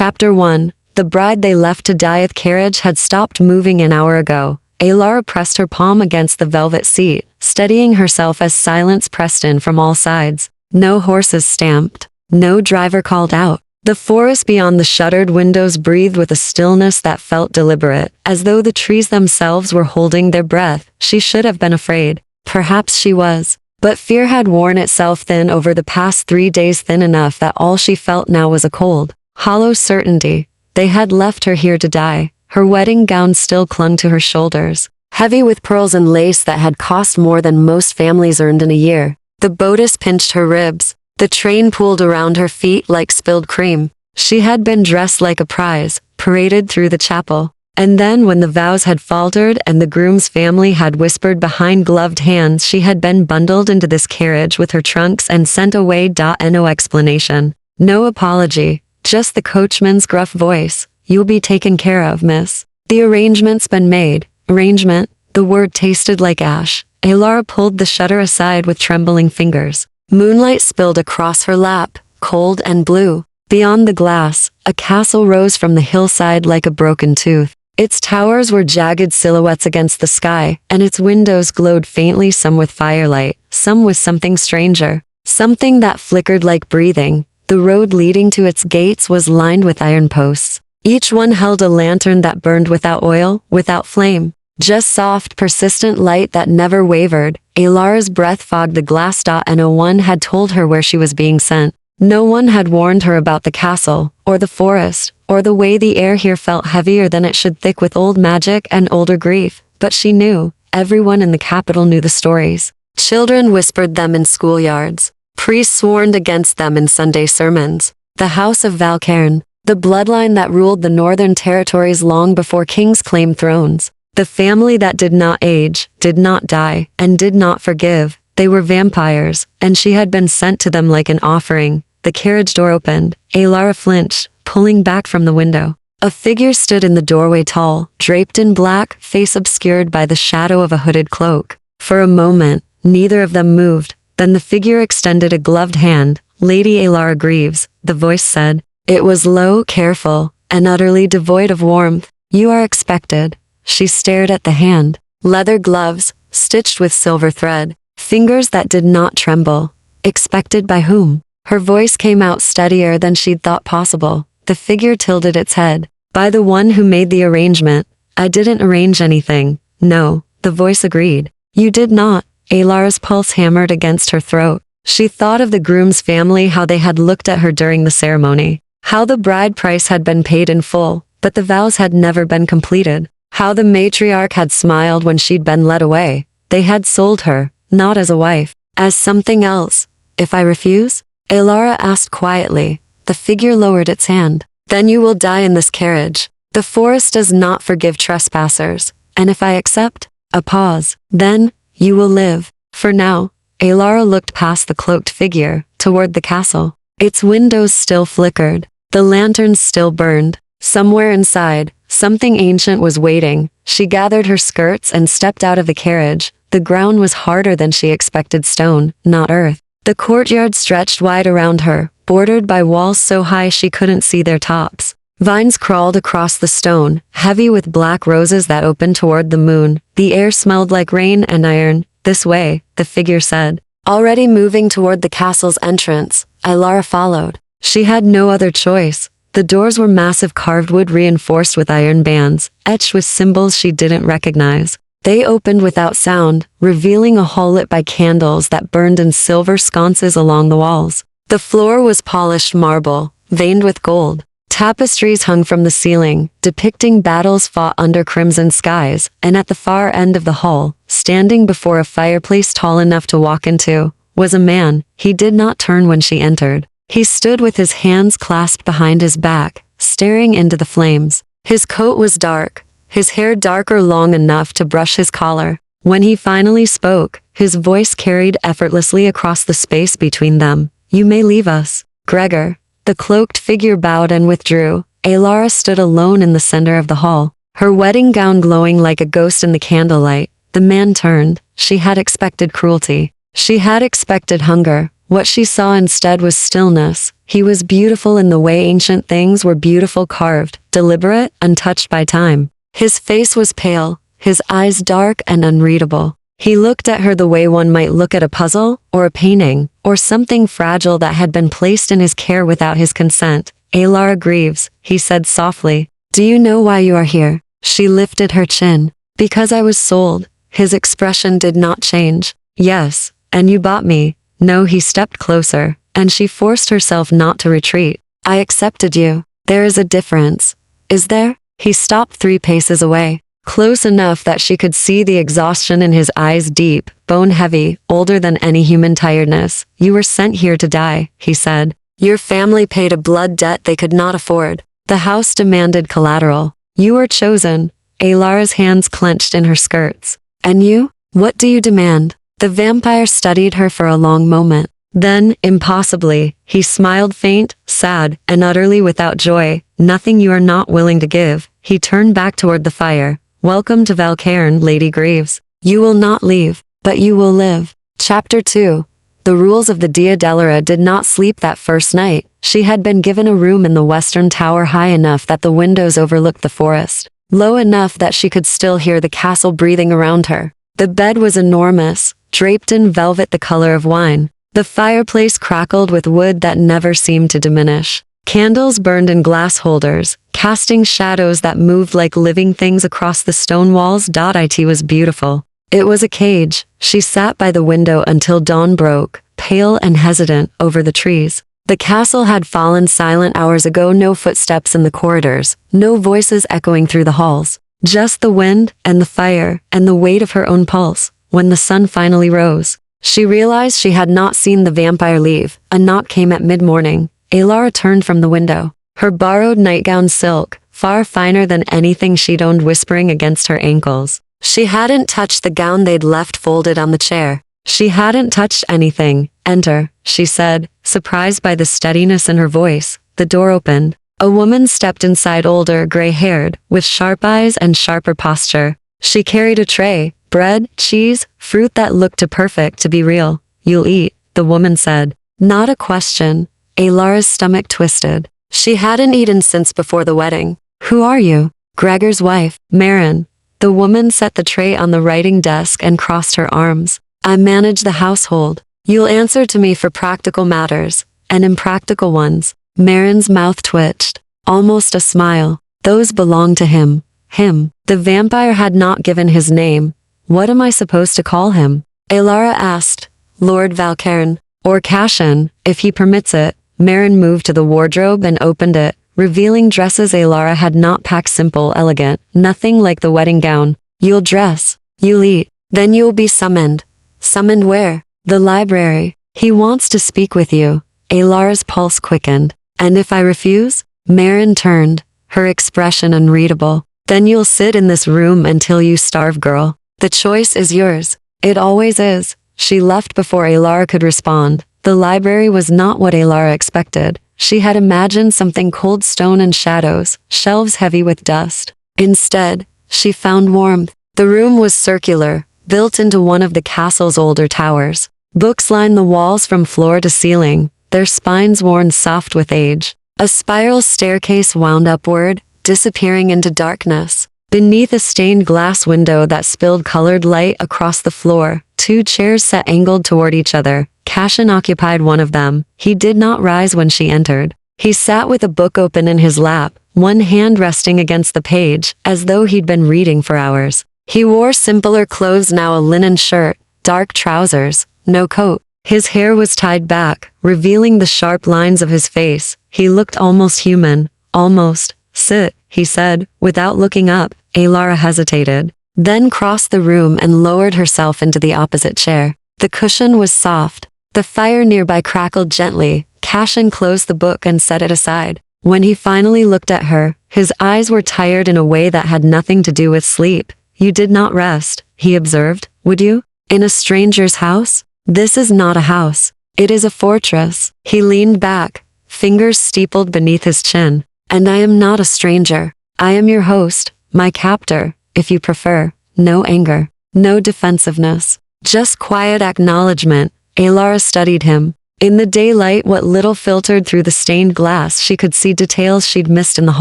Chapter 1. The bride they left to die of carriage had stopped moving an hour ago. Alara pressed her palm against the velvet seat, steadying herself as silence pressed in from all sides. No horses stamped. No driver called out. The forest beyond the shuttered windows breathed with a stillness that felt deliberate, as though the trees themselves were holding their breath. She should have been afraid. Perhaps she was. But fear had worn itself thin over the past 3 days, thin enough that all she felt now was a cold, hollow certainty. They had left her here to die. Her wedding gown still clung to her shoulders, heavy with pearls and lace that had cost more than most families earned in a year. The bodice pinched her ribs. The train pooled around her feet like spilled cream. She had been dressed like a prize, paraded through the chapel. And then when the vows had faltered and the groom's family had whispered behind gloved hands, she had been bundled into this carriage with her trunks and sent away. No explanation. No apology. Just the coachman's gruff voice. "You'll be taken care of, miss. The arrangement's been made." Arrangement? The word tasted like ash. Alara pulled the shutter aside with trembling fingers. Moonlight spilled across her lap, cold and blue. Beyond the glass, a castle rose from the hillside like a broken tooth. Its towers were jagged silhouettes against the sky, and its windows glowed faintly, some with firelight, some with something stranger, something that flickered like breathing. The road leading to its gates was lined with iron posts. Each one held a lantern that burned without oil, without flame. Just soft, persistent light that never wavered. Alara's breath fogged the glass. No one had told her where she was being sent. No one had warned her about the castle, or the forest, or the way the air here felt heavier than it should, thick with old magic and older grief. But she knew. Everyone in the capital knew the stories. Children whispered them in schoolyards. Priests warned against them in Sunday sermons. The House of Valcairn, the bloodline that ruled the northern territories long before kings claimed thrones. The family that did not age, did not die, and did not forgive. They were vampires, and she had been sent to them like an offering. The carriage door opened. Alara flinched, pulling back from the window. A figure stood in the doorway, tall, draped in black, face obscured by the shadow of a hooded cloak. For a moment, neither of them moved. Then the figure extended a gloved hand. "Lady Alara Greaves," the voice said. It was low, careful, and utterly devoid of warmth. "You are expected." She stared at the hand. Leather gloves, stitched with silver thread. Fingers that did not tremble. Expected by whom? Her voice came out steadier than she'd thought possible. The figure tilted its head. "By the one who made the arrangement." "I didn't arrange anything." "No," the voice agreed. "You did not." Alara's pulse hammered against her throat. She thought of the groom's family, how they had looked at her during the ceremony. How the bride price had been paid in full, but the vows had never been completed. How the matriarch had smiled when she'd been led away. They had sold her, not as a wife, as something else. "If I refuse?" Alara asked quietly. The figure lowered its hand. "Then you will die in this carriage. The forest does not forgive trespassers. And if I accept?" A pause. "Then, you will live." For now. Alara looked past the cloaked figure, toward the castle. Its windows still flickered. The lanterns still burned. Somewhere inside, something ancient was waiting. She gathered her skirts and stepped out of the carriage. The ground was harder than she expected, stone, not earth. The courtyard stretched wide around her, bordered by walls so high she couldn't see their tops. Vines crawled across the stone, heavy with black roses that opened toward the moon. The air smelled like rain and iron. "This way," the figure said. Already moving toward the castle's entrance, Alara followed. She had no other choice. The doors were massive carved wood reinforced with iron bands, etched with symbols she didn't recognize. They opened without sound, revealing a hall lit by candles that burned in silver sconces along the walls. The floor was polished marble, veined with gold. Tapestries hung from the ceiling, depicting battles fought under crimson skies, and at the far end of the hall, standing before a fireplace tall enough to walk into, was a man. He did not turn when she entered. He stood with his hands clasped behind his back, staring into the flames. His coat was dark, his hair darker, long enough to brush his collar. When he finally spoke, his voice carried effortlessly across the space between them. "You may leave us, Gregor." The cloaked figure bowed and withdrew. Alara stood alone in the center of the hall, her wedding gown glowing like a ghost in the candlelight. The man turned. She had expected cruelty. She had expected hunger. What she saw instead was stillness. He was beautiful in the way ancient things were beautiful, carved, deliberate, untouched by time. His face was pale, his eyes dark and unreadable. He looked at her the way one might look at a puzzle, or a painting, or something fragile that had been placed in his care without his consent. Alara Greaves, he said softly. Do you know why you are here? She lifted her chin. Because I was sold. His expression did not change. Yes, and you bought me. No, he stepped closer, and she forced herself not to retreat. I accepted you. There is a difference. Is there? He stopped 3 paces away. Close enough that she could see the exhaustion in his eyes, deep, bone-heavy, older than any human tiredness. You were sent here to die, he said. Your family paid a blood debt they could not afford. The house demanded collateral. You were chosen. Alara's hands clenched in her skirts. And you? What do you demand? The vampire studied her for a long moment. Then, impossibly, he smiled, faint, sad, and utterly without joy. Nothing you are not willing to give. He turned back toward the fire. Welcome to Valcairn, Lady Greaves. You will not leave, but you will live. Chapter 2. The rules of the Dia Delira did not sleep that first night. She had been given a room in the western tower, high enough that the windows overlooked the forest, low enough that she could still hear the castle breathing around her. The bed was enormous, draped in velvet the color of wine. The fireplace crackled with wood that never seemed to diminish. Candles burned in glass holders, casting shadows that moved like living things across the stone walls. It was beautiful. It was a cage. She sat by the window until dawn broke, pale and hesitant, over the trees. The castle had fallen silent hours ago. No footsteps in the corridors, no voices echoing through the halls. Just the wind, and the fire, and the weight of her own pulse. When the sun finally rose, she realized she had not seen the vampire leave. A knock came at mid-morning. Alara turned from the window. Her borrowed nightgown, silk, far finer than anything she'd owned, whispering against her ankles. She hadn't touched the gown they'd left folded on the chair. She hadn't touched anything. Enter, she said, surprised by the steadiness in her voice. The door opened. A woman stepped inside, older, gray-haired, with sharp eyes and sharper posture. She carried a tray, bread, cheese, fruit that looked too perfect to be real. You'll eat, the woman said. Not a question. Alara's stomach twisted. She hadn't eaten since before the wedding. Who are you? Gregor's wife, Marin. The woman set the tray on the writing desk and crossed her arms. I manage the household. You'll answer to me for practical matters, and impractical ones. Marin's mouth twitched. Almost a smile. Those belong to him. Him. The vampire had not given his name. What am I supposed to call him? Alara asked. Lord Valcairn. Or Cashin, if he permits it. Marin moved to the wardrobe and opened it, revealing dresses Alara had not packed. Simple, elegant, nothing like the wedding gown. You'll dress. You'll eat. Then you'll be summoned. Summoned where? The library. He wants to speak with you. Alara's pulse quickened. And if I refuse? Marin turned, her expression unreadable. Then you'll sit in this room until you starve, girl. The choice is yours. It always is. She left before Alara could respond. The library was not what Alara expected. She had imagined something cold, stone and shadows, shelves heavy with dust. Instead, she found warmth. The room was circular, built into one of the castle's older towers. Books lined the walls from floor to ceiling, their spines worn soft with age. A spiral staircase wound upward, disappearing into darkness. Beneath a stained glass window that spilled colored light across the floor, 2 chairs sat angled toward each other. Cashin occupied one of them. He did not rise when she entered. He sat with a book open in his lap, one hand resting against the page, as though he'd been reading for hours. He wore simpler clothes now, a linen shirt, dark trousers, no coat. His hair was tied back, revealing the sharp lines of his face. He looked almost human. Almost. Sit, he said, without looking up. Alara hesitated, then crossed the room and lowered herself into the opposite chair. The cushion was soft. The fire nearby crackled gently. Cashin closed the book and set it aside. When he finally looked at her, his eyes were tired in a way that had nothing to do with sleep. You did not rest, he observed, would you? In a stranger's house? This is not a house. It is a fortress. He leaned back, fingers steepled beneath his chin. And I am not a stranger. I am your host, my captor, if you prefer. No anger, no defensiveness, just quiet acknowledgement. Alara studied him. In the daylight, what little filtered through the stained glass, she could see details she'd missed in the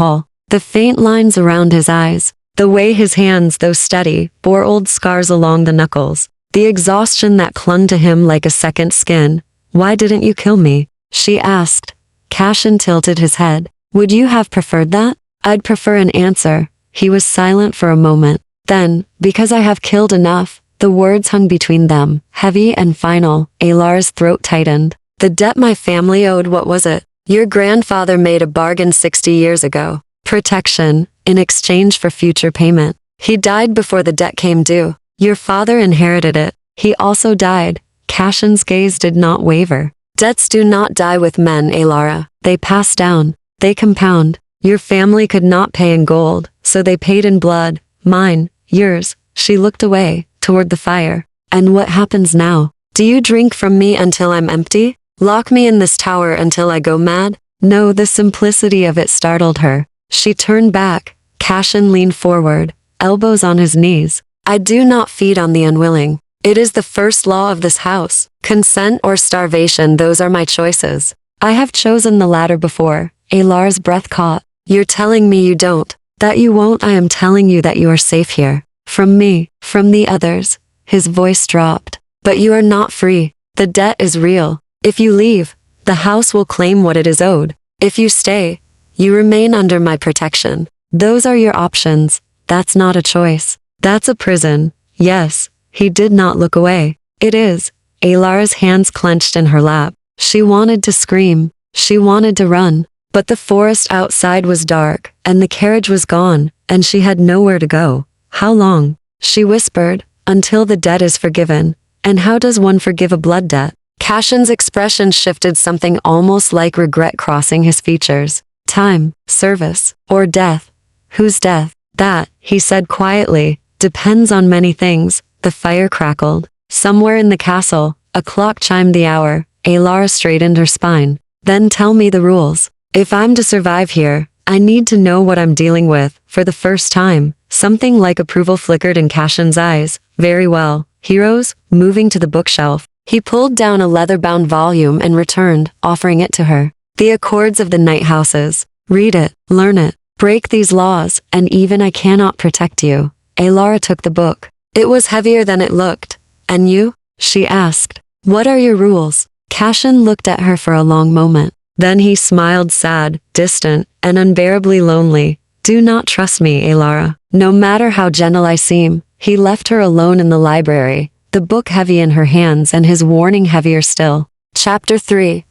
hall. The faint lines around his eyes, the way his hands, though steady, bore old scars along the knuckles, the exhaustion that clung to him like a second skin. "Why didn't you kill me?" she asked. Cashin tilted his head. "Would you have preferred that?" "I'd prefer an answer." He was silent for a moment. Then, "Because I have killed enough." The words hung between them, heavy and final. Alar's throat tightened. "The debt my family owed, what was it?" "Your grandfather made a bargain 60 years ago. Protection, in exchange for future payment. He died before the debt came due. Your father inherited it. He also died." Cashin's gaze did not waver. "Debts do not die with men, Alara. They pass down. They compound. Your family could not pay in gold, so they paid in blood. Mine, yours." She looked away, toward the fire. "And what happens now? Do you drink from me until I'm empty? Lock me in this tower until I go mad?" No, the simplicity of it startled her. She turned back. Cashin leaned forward, elbows on his knees. "I do not feed on the unwilling. It is the first law of this house. Consent or starvation, those are my choices. I have chosen the latter before." Alar's breath caught. "You're telling me you don't. That you won't. I am telling you that you are safe here. From me, from the others." His voice dropped. "But you are not free. The debt is real. If you leave, the house will claim what it is owed. If you stay, you remain under my protection. Those are your options. That's not a choice. That's a prison." "Yes." He did not look away. "It is." Alar's hands clenched in her lap. She wanted to scream. She wanted to run. But the forest outside was dark, and the carriage was gone, and she had nowhere to go. "How long?" she whispered. "Until the debt is forgiven." "And how does one forgive a blood debt?" Cashin's expression shifted, something almost like regret crossing his features. "Time, service, or death." "Whose death?" "That," he said quietly, "depends on many things." The fire crackled. Somewhere in the castle, a clock chimed the hour. Alara straightened her spine. "Then tell me the rules. If I'm to survive here, I need to know what I'm dealing with." For the first time, something like approval flickered in Cashin's eyes. "Very well." He rose, moving to the bookshelf. He pulled down a leather-bound volume and returned, offering it to her. "The Accords of the Night Houses. Read it, learn it, break these laws, and even I cannot protect you." Alara took the book. It was heavier than it looked. "And you?" she asked. "What are your rules?" Cashin looked at her for a long moment. Then he smiled, sad, distant, and unbearably lonely. "Do not trust me, Alara. No matter how gentle I seem." He left her alone in the library, the book heavy in her hands and his warning heavier still. Chapter 3.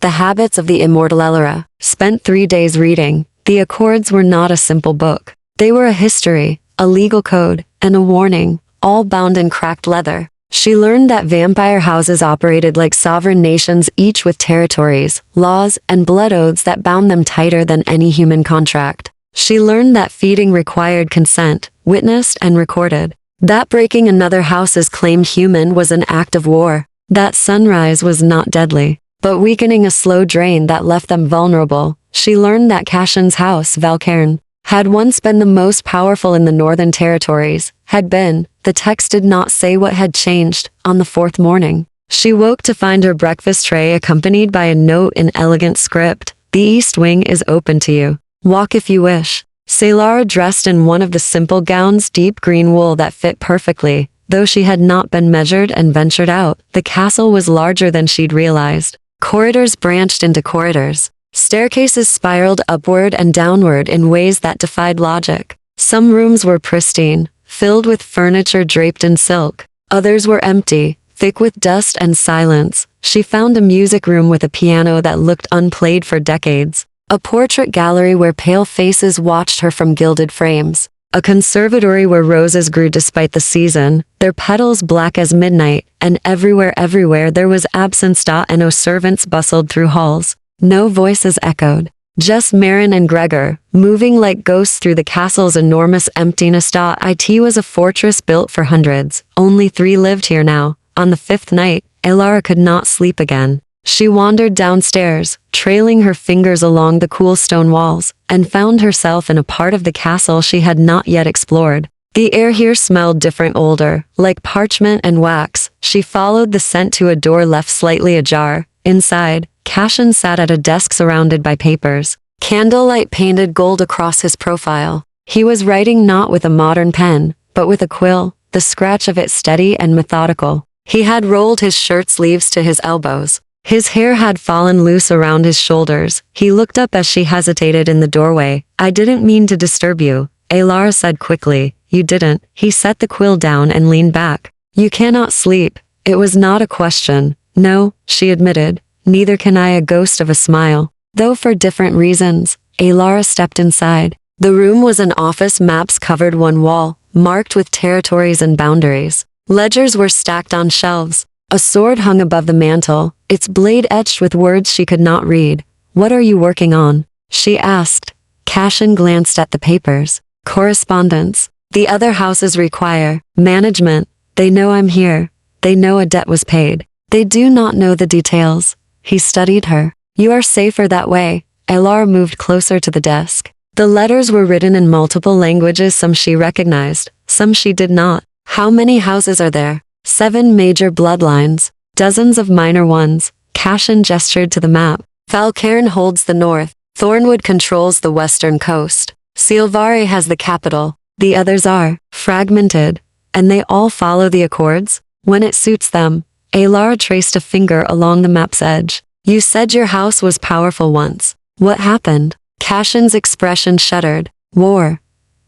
The Habits of the Immortal. Alara spent 3 days reading. The Accords were not a simple book. They were a history, a legal code, and a warning, all bound in cracked leather. She learned that vampire houses operated like sovereign nations, each with territories, laws, and blood oaths that bound them tighter than any human contract. She learned that feeding required consent, witnessed and recorded. That breaking another house's claimed human was an act of war. That sunrise was not deadly, but weakening, a slow drain that left them vulnerable. She learned that Cashin's house, Valcairn, had once been the most powerful in the Northern Territories. Had been. The text did not say what had changed. On the 4th morning, she woke to find her breakfast tray accompanied by a note in elegant script. "The East Wing is open to you. Walk if you wish." Alara, dressed in one of the simple gowns, deep green wool that fit perfectly, though she had not been measured, and ventured out. The castle was larger than she'd realized. Corridors branched into corridors. Staircases spiraled upward and downward in ways that defied logic. Some rooms were pristine, filled with furniture draped in silk. Others were empty, thick with dust and silence. She found a music room with a piano that looked unplayed for decades. A portrait gallery where pale faces watched her from gilded frames. A conservatory where roses grew despite the season, their petals black as midnight, and everywhere there was absence. No servants bustled through halls. No voices echoed. Just Marin and Gregor, moving like ghosts through the castle's enormous emptiness. It was a fortress built for hundreds. Only 3 lived here now. On the 5th night, Alara could not sleep again. She wandered downstairs, trailing her fingers along the cool stone walls, and found herself in a part of the castle she had not yet explored. The air here smelled different, older, like parchment and wax. She followed the scent to a door left slightly ajar. Inside, Cashin sat at a desk surrounded by papers. Candlelight painted gold across his profile. He was writing not with a modern pen, but with a quill, the scratch of it steady and methodical. He had rolled his shirt sleeves to his elbows. His hair had fallen loose around his shoulders. He looked up as she hesitated in the doorway. "I didn't mean to disturb you," Alara said quickly. "You didn't." He set the quill down and leaned back. "You cannot sleep." It was not a question. "No," she admitted. "Neither can I." A ghost of a smile. Though for different reasons, Alara stepped inside. The room was an office. Maps covered one wall, marked with territories and boundaries. Ledgers were stacked on shelves. A sword hung above the mantel, its blade etched with words she could not read. "What are you working on?" she asked. Cashin glanced at the papers. "Correspondence. The other houses require management. They know I'm here. They know a debt was paid. They do not know the details." He studied her. "You are safer that way." Alara moved closer to the desk. The letters were written in multiple languages. Some she recognized, some she did not. "How many houses are there?" 7 major bloodlines, dozens of minor ones. Cashin gestured to the map. "Falcairn holds the north. Thornwood controls the western coast. Silvari has the capital. The others are fragmented, and they all follow the accords when it suits them." Alara traced a finger along the map's edge. "You said your house was powerful once. What happened?" Cashin's expression shuddered. "War.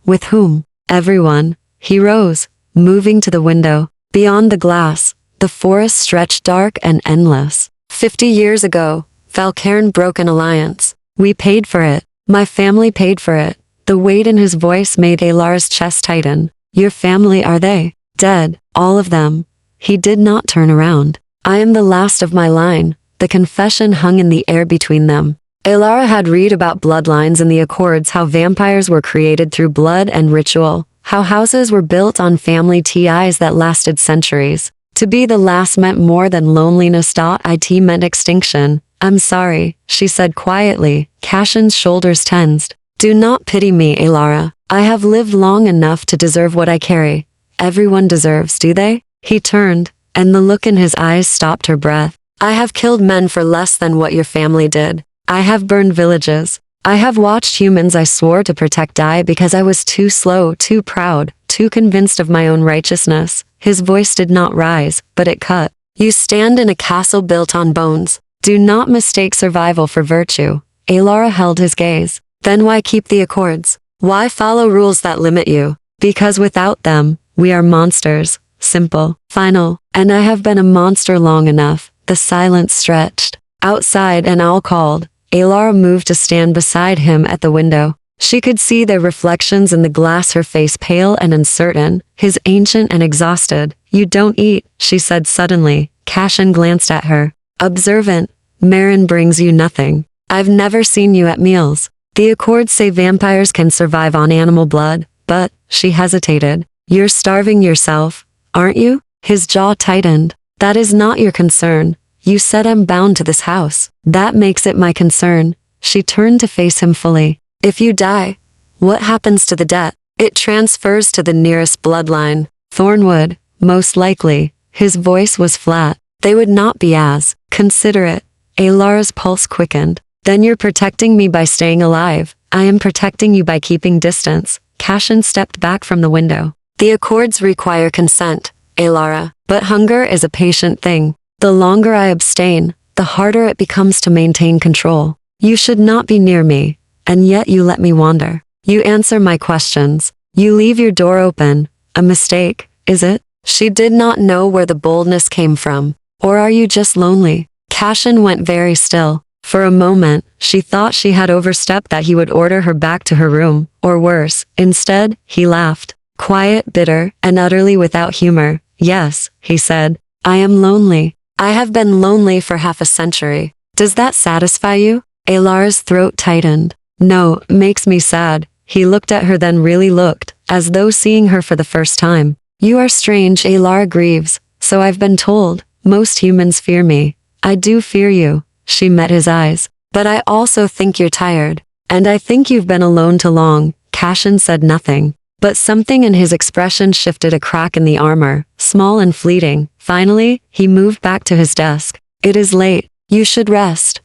With whom?" "Everyone." He rose, moving to the window. Beyond the glass, the forest stretched dark and endless. 50 years ago, Falcairn broke an alliance. We paid for it. My family paid for it." The weight in his voice made Alara's chest tighten. "Your family, are they dead? All of them?" He did not turn around. "I am the last of my line." The confession hung in the air between them. Alara had read about bloodlines in the Accords, how vampires were created through blood and ritual, how houses were built on family ties that lasted centuries. To be the last meant more than loneliness. It meant extinction. "I'm sorry," she said quietly. Cashin's shoulders tensed. "Do not pity me, Alara. I have lived long enough to deserve what I carry." "Everyone deserves, do they?" He turned, and the look in his eyes stopped her breath. "I have killed men for less than what your family did. I have burned villages. I have watched humans I swore to protect die because I was too slow, too proud, too convinced of my own righteousness." His voice did not rise, but it cut. "You stand in a castle built on bones. Do not mistake survival for virtue." Alara held his gaze. "Then why keep the Accords? Why follow rules that limit you?" "Because without them, we are monsters. Simple, final. And I have been a monster long enough." The silence stretched. Outside, an owl called. Alara moved to stand beside him at the window. She could see their reflections in the glass, her face pale and uncertain, his ancient and exhausted. "You don't eat," she said suddenly. Cashin glanced at her. "Observant. Marin brings you nothing. I've never seen you at meals." "The Accords say vampires can survive on animal blood, but," she hesitated. "You're starving yourself, aren't you?" His jaw tightened. "That is not your concern. You said I'm bound to this house. That makes it my concern." She turned to face him fully. "If you die, what happens to the debt?" "It transfers to the nearest bloodline. Thornwood, most likely." His voice was flat. "They would not be as considerate." Alara's pulse quickened. "Then you're protecting me by staying alive." "I am protecting you by keeping distance." Cashin stepped back from the window. "The Accords require consent, Alara, but hunger is a patient thing. The longer I abstain, the harder it becomes to maintain control. You should not be near me, and yet you let me wander. You answer my questions. You leave your door open. A mistake, is it?" She did not know where the boldness came from. "Or are you just lonely?" Cashin went very still. For a moment, she thought she had overstepped, that he would order her back to her room, or worse. Instead, he laughed. Quiet, bitter, and utterly without humor. "Yes," he said. "I am lonely. I have been lonely for half a century. Does that satisfy you?" Alara's throat tightened. "No, it makes me sad." He looked at her, then really looked, as though seeing her for the first time. "You are strange." Alara grieves. "So I've been told. Most humans fear me." "I do fear you." She met his eyes. "But I also think you're tired. And I think you've been alone too long." Cashin said nothing. But something in his expression shifted, a crack in the armor, small and fleeting. Finally, he moved back to his desk. "It is late. You should rest.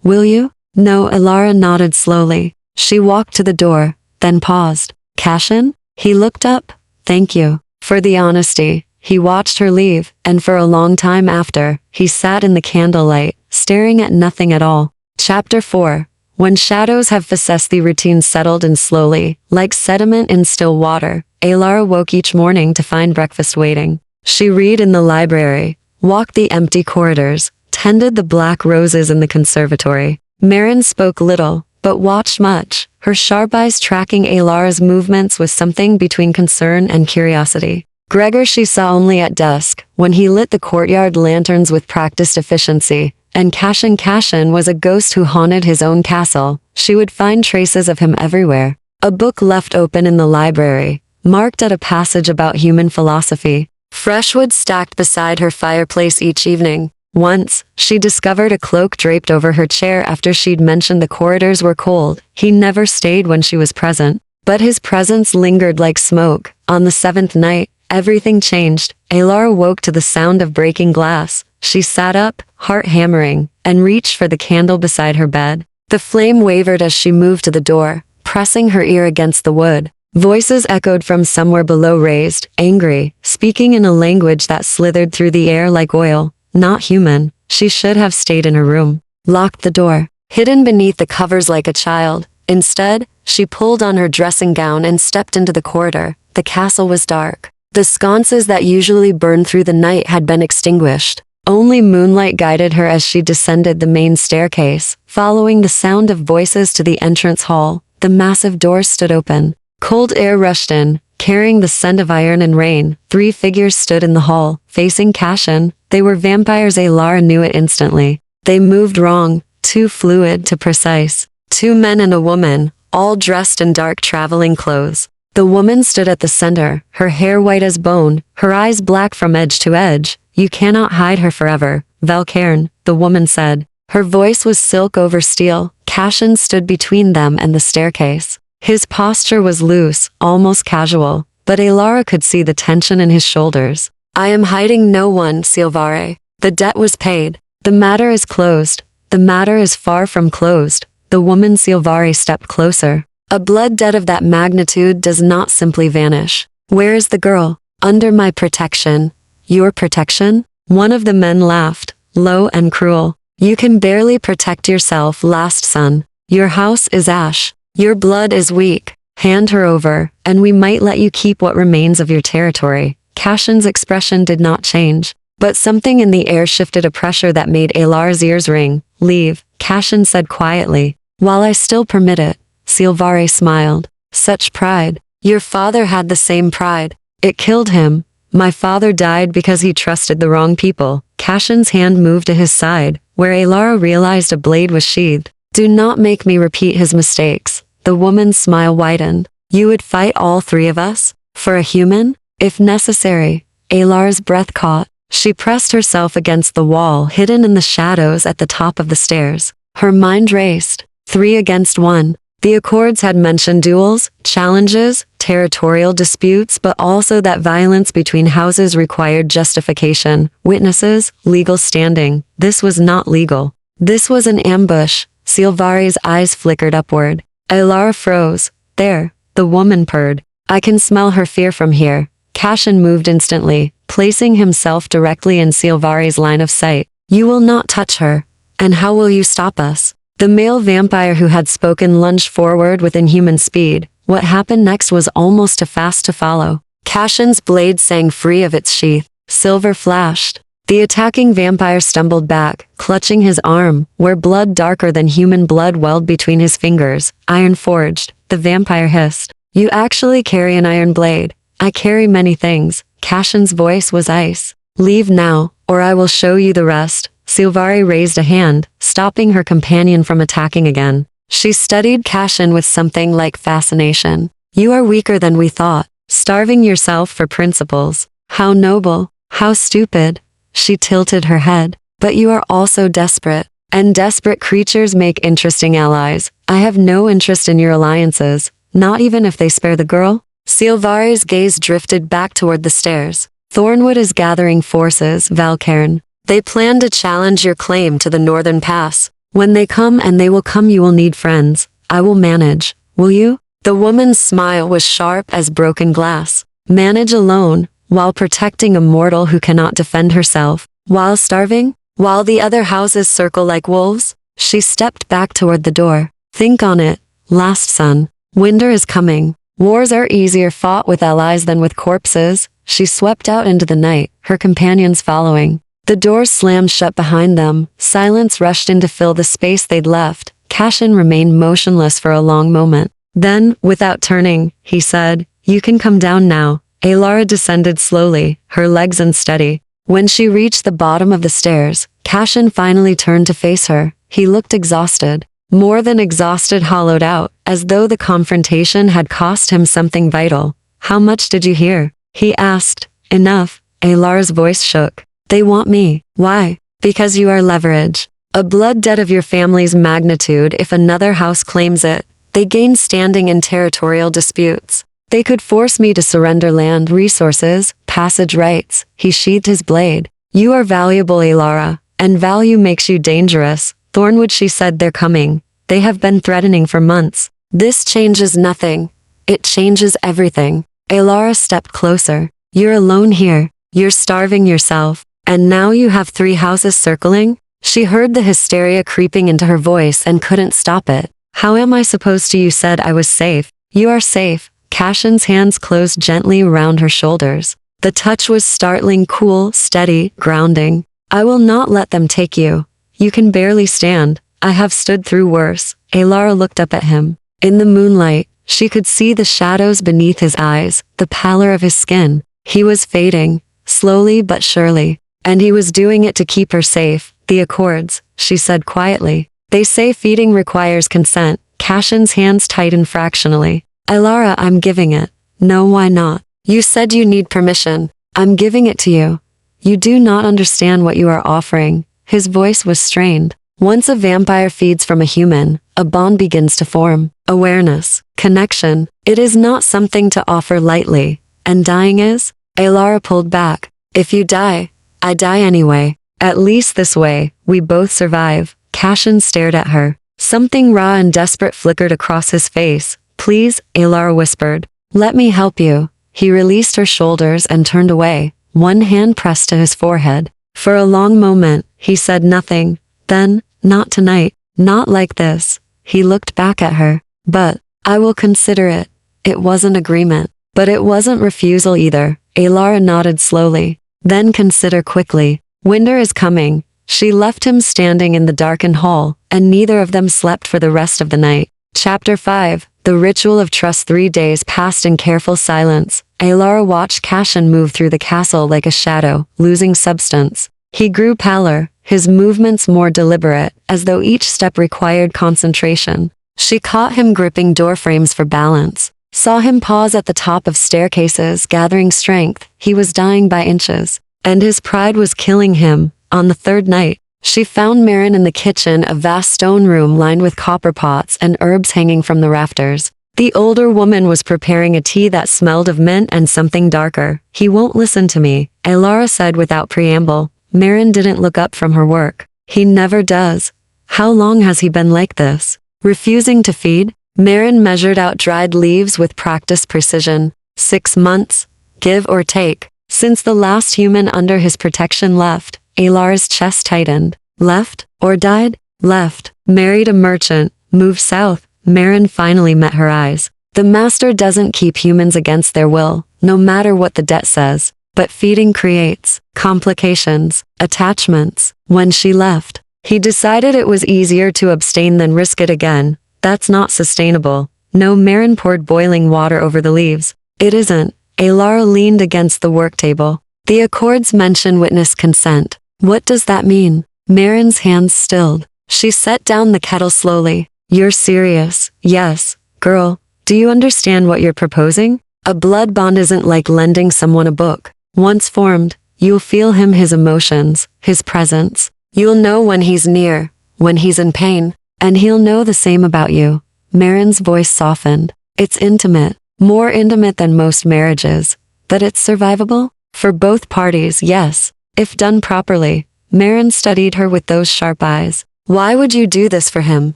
Will you? No, Elara nodded slowly. She walked to the door, then paused. Cashin? He looked up. Thank you. For the honesty. He watched her leave, and for a long time after, he sat in the candlelight, staring at nothing at all. Chapter 4. When shadows have possessed, the routine settled in slowly, like sediment in still water. Elara woke each morning to find breakfast waiting. She read in the library, walked the empty corridors, tended the black roses in the conservatory. Marin spoke little, but watched much, her sharp eyes tracking Elara's movements with something between concern and curiosity. Gregor she saw only at dusk, when he lit the courtyard lanterns with practiced efficiency, and Cashin was a ghost who haunted his own castle. She would find traces of him everywhere. A book left open in the library, marked at a passage about human philosophy. Fresh wood stacked beside her fireplace each evening. Once, she discovered a cloak draped over her chair after she'd mentioned the corridors were cold. He never stayed when she was present, but his presence lingered like smoke. On the 7th night, everything changed. Elara woke to the sound of breaking glass. She sat up, heart hammering, and reached for the candle beside her bed. The flame wavered as she moved to the door, pressing her ear against the wood. Voices echoed from somewhere below, raised, angry, speaking in a language that slithered through the air like oil. Not human. She should have stayed in her room. Locked the door. Hidden beneath the covers like a child. Instead, she pulled on her dressing gown and stepped into the corridor. The castle was dark. The sconces that usually burned through the night had been extinguished. Only moonlight guided her as she descended the main staircase. Following the sound of voices to the entrance hall, the massive doors stood open. Cold air rushed in, carrying the scent of iron and rain. 3 figures stood in the hall, facing Cashin. They were vampires. Elara knew it instantly. They moved wrong, too fluid to precise. 2 men and a woman, all dressed in dark traveling clothes. The woman stood at the center, her hair white as bone, her eyes black from edge to edge. You cannot hide her forever, Valcairn, the woman said. Her voice was silk over steel. Cashin stood between them and the staircase. His posture was loose, almost casual, but Elara could see the tension in his shoulders. I am hiding no one, Silvare. The debt was paid. The matter is closed. The matter is far from closed. The woman Silvare stepped closer. A blood debt of that magnitude does not simply vanish. Where is the girl? Under my protection. Your protection? One of the men laughed, low and cruel. You can barely protect yourself, last son. Your house is ash. Your blood is weak. Hand her over, and we might let you keep what remains of your territory. Cashin's expression did not change, but something in the air shifted, a pressure that made Elara's ears ring. Leave, Cashin said quietly. While I still permit it. Silvare smiled. Such pride. Your father had the same pride. It killed him. My father died because he trusted the wrong people. Cashin's hand moved to his side, where Elara realized a blade was sheathed. Do not make me repeat his mistakes. The woman's smile widened. You would fight all 3 of us? For a human? If necessary. Elara's breath caught. She pressed herself against the wall, hidden in the shadows at the top of the stairs. Her mind raced. 3 against 1. The Accords had mentioned duels, challenges, territorial disputes, but also that violence between houses required justification, witnesses, legal standing. This was not legal. This was an ambush. Silvare's eyes flickered upward. Elara froze. There, the woman purred. I can smell her fear from here. Cashin moved instantly, placing himself directly in Silvare's line of sight. You will not touch her. And how will you stop us? The male vampire who had spoken lunged forward with inhuman speed. What happened next was almost too fast to follow. Cashin's blade sang free of its sheath. Silver flashed. The attacking vampire stumbled back, clutching his arm, where blood darker than human blood welled between his fingers. Iron forged. The vampire hissed. You actually carry an iron blade. I carry many things. Cashin's voice was ice. Leave now, or I will show you the rest. Silvare raised a hand, stopping her companion from attacking again. She studied Cashin with something like fascination. You are weaker than we thought, starving yourself for principles. How noble, how stupid. She tilted her head. But you are also desperate. And desperate creatures make interesting allies. I have no interest in your alliances, not even if they spare the girl. Silvare's gaze drifted back toward the stairs. Thornwood is gathering forces, Valcairn. They plan to challenge your claim to the northern pass. When they come, and they will come, you will need friends. I will manage. Will you? The woman's smile was sharp as broken glass. Manage alone, while protecting a mortal who cannot defend herself, while starving, while the other houses circle like wolves? She stepped back toward the door. Think on it, last son. Winter is coming. Wars are easier fought with allies than with corpses. She swept out into the night, her companions following. The doors slammed shut behind them. Silence rushed in to fill the space they'd left. Cashin remained motionless for a long moment. Then, without turning, he said, "You can come down now." Alara descended slowly, her legs unsteady. When she reached the bottom of the stairs, Cashin finally turned to face her. He looked exhausted. More than exhausted, hollowed out, as though the confrontation had cost him something vital. "How much did you hear?" he asked. "Enough." Alara's voice shook. "They want me. Why?" "Because you are leverage. A blood debt of your family's magnitude if another house claims it. They gain standing in territorial disputes. They could force me to surrender land, resources, passage rights." He sheathed his blade. "You are valuable, Alara, and value makes you dangerous." "Thornwood," she said, "they're coming. They have been threatening for months." "This changes nothing. It changes everything." Alara stepped closer. "You're alone here. You're starving yourself. And now you have 3 houses circling?" She heard the hysteria creeping into her voice and couldn't stop it. "How am I supposed to? You said I was safe." "You are safe." Cashin's hands closed gently around her shoulders. The touch was startling, cool, steady, grounding. "I will not let them take you. You can barely stand. I have stood through worse." Alara looked up at him. In the moonlight, she could see the shadows beneath his eyes, the pallor of his skin. He was fading, slowly but surely. And he was doing it to keep her safe. "The accords," she said quietly. "They say feeding requires consent." Cashin's hands tightened fractionally. "Alara, I'm giving it." "No, why not?" "You said you need permission. I'm giving it to you." "You do not understand what you are offering." His voice was strained. "Once a vampire feeds from a human, a bond begins to form. Awareness, connection. It is not something to offer lightly. And dying is?" Alara pulled back. "If you die, I die anyway. At least this way, we both survive." Cashin stared at her. Something raw and desperate flickered across his face. "Please," Alara whispered. "Let me help you." He released her shoulders and turned away, one hand pressed to his forehead. For a long moment, he said nothing. Then, "Not tonight. Not like this." He looked back at her. "But, I will consider it." It wasn't agreement. But it wasn't refusal either. Alara nodded slowly. "Then consider quickly. Winter is coming." She left him standing in the darkened hall, and neither of them slept for the rest of the night. Chapter 5. The Ritual of Trust. 3 days passed in careful silence. Alara watched Cashin move through the castle like a shadow, losing substance. He grew paler, his movements more deliberate, as though each step required concentration. She caught him gripping doorframes for balance, saw him pause at the top of staircases, gathering strength. He was dying by inches, and his pride was killing him. On the 3rd night, she found Marin in the kitchen, a vast stone room lined with copper pots and herbs hanging from the rafters. The older woman was preparing a tea that smelled of mint and something darker. "He won't listen to me," Alara said without preamble. Marin didn't look up from her work. "He never does." "How long has he been like this?" "Refusing to feed?" Marin measured out dried leaves with practiced precision. 6 months, give or take. Since the last human under his protection left. Alara's chest tightened. Left, or died? Left. Married a merchant, moved south. Marin finally met her eyes. The master doesn't keep humans against their will, no matter what the debt says. But feeding creates complications, attachments. When she left, he decided it was easier to abstain than risk it again. That's not sustainable. No, Marin poured boiling water over the leaves. It isn't. Alara leaned against the work table. The accords mention witness consent. What does that mean? Marin's hands stilled. She set down the kettle slowly. You're serious? Yes. Girl, do you understand what you're proposing? A blood bond isn't like lending someone a book. Once formed, you'll feel him, his emotions, his presence. You'll know when he's near, when he's in pain, and he'll know the same about you. Marin's voice softened. It's intimate, more intimate than most marriages. But it's survivable? For both parties, yes. If done properly. Marin studied her with those sharp eyes. Why would you do this for him?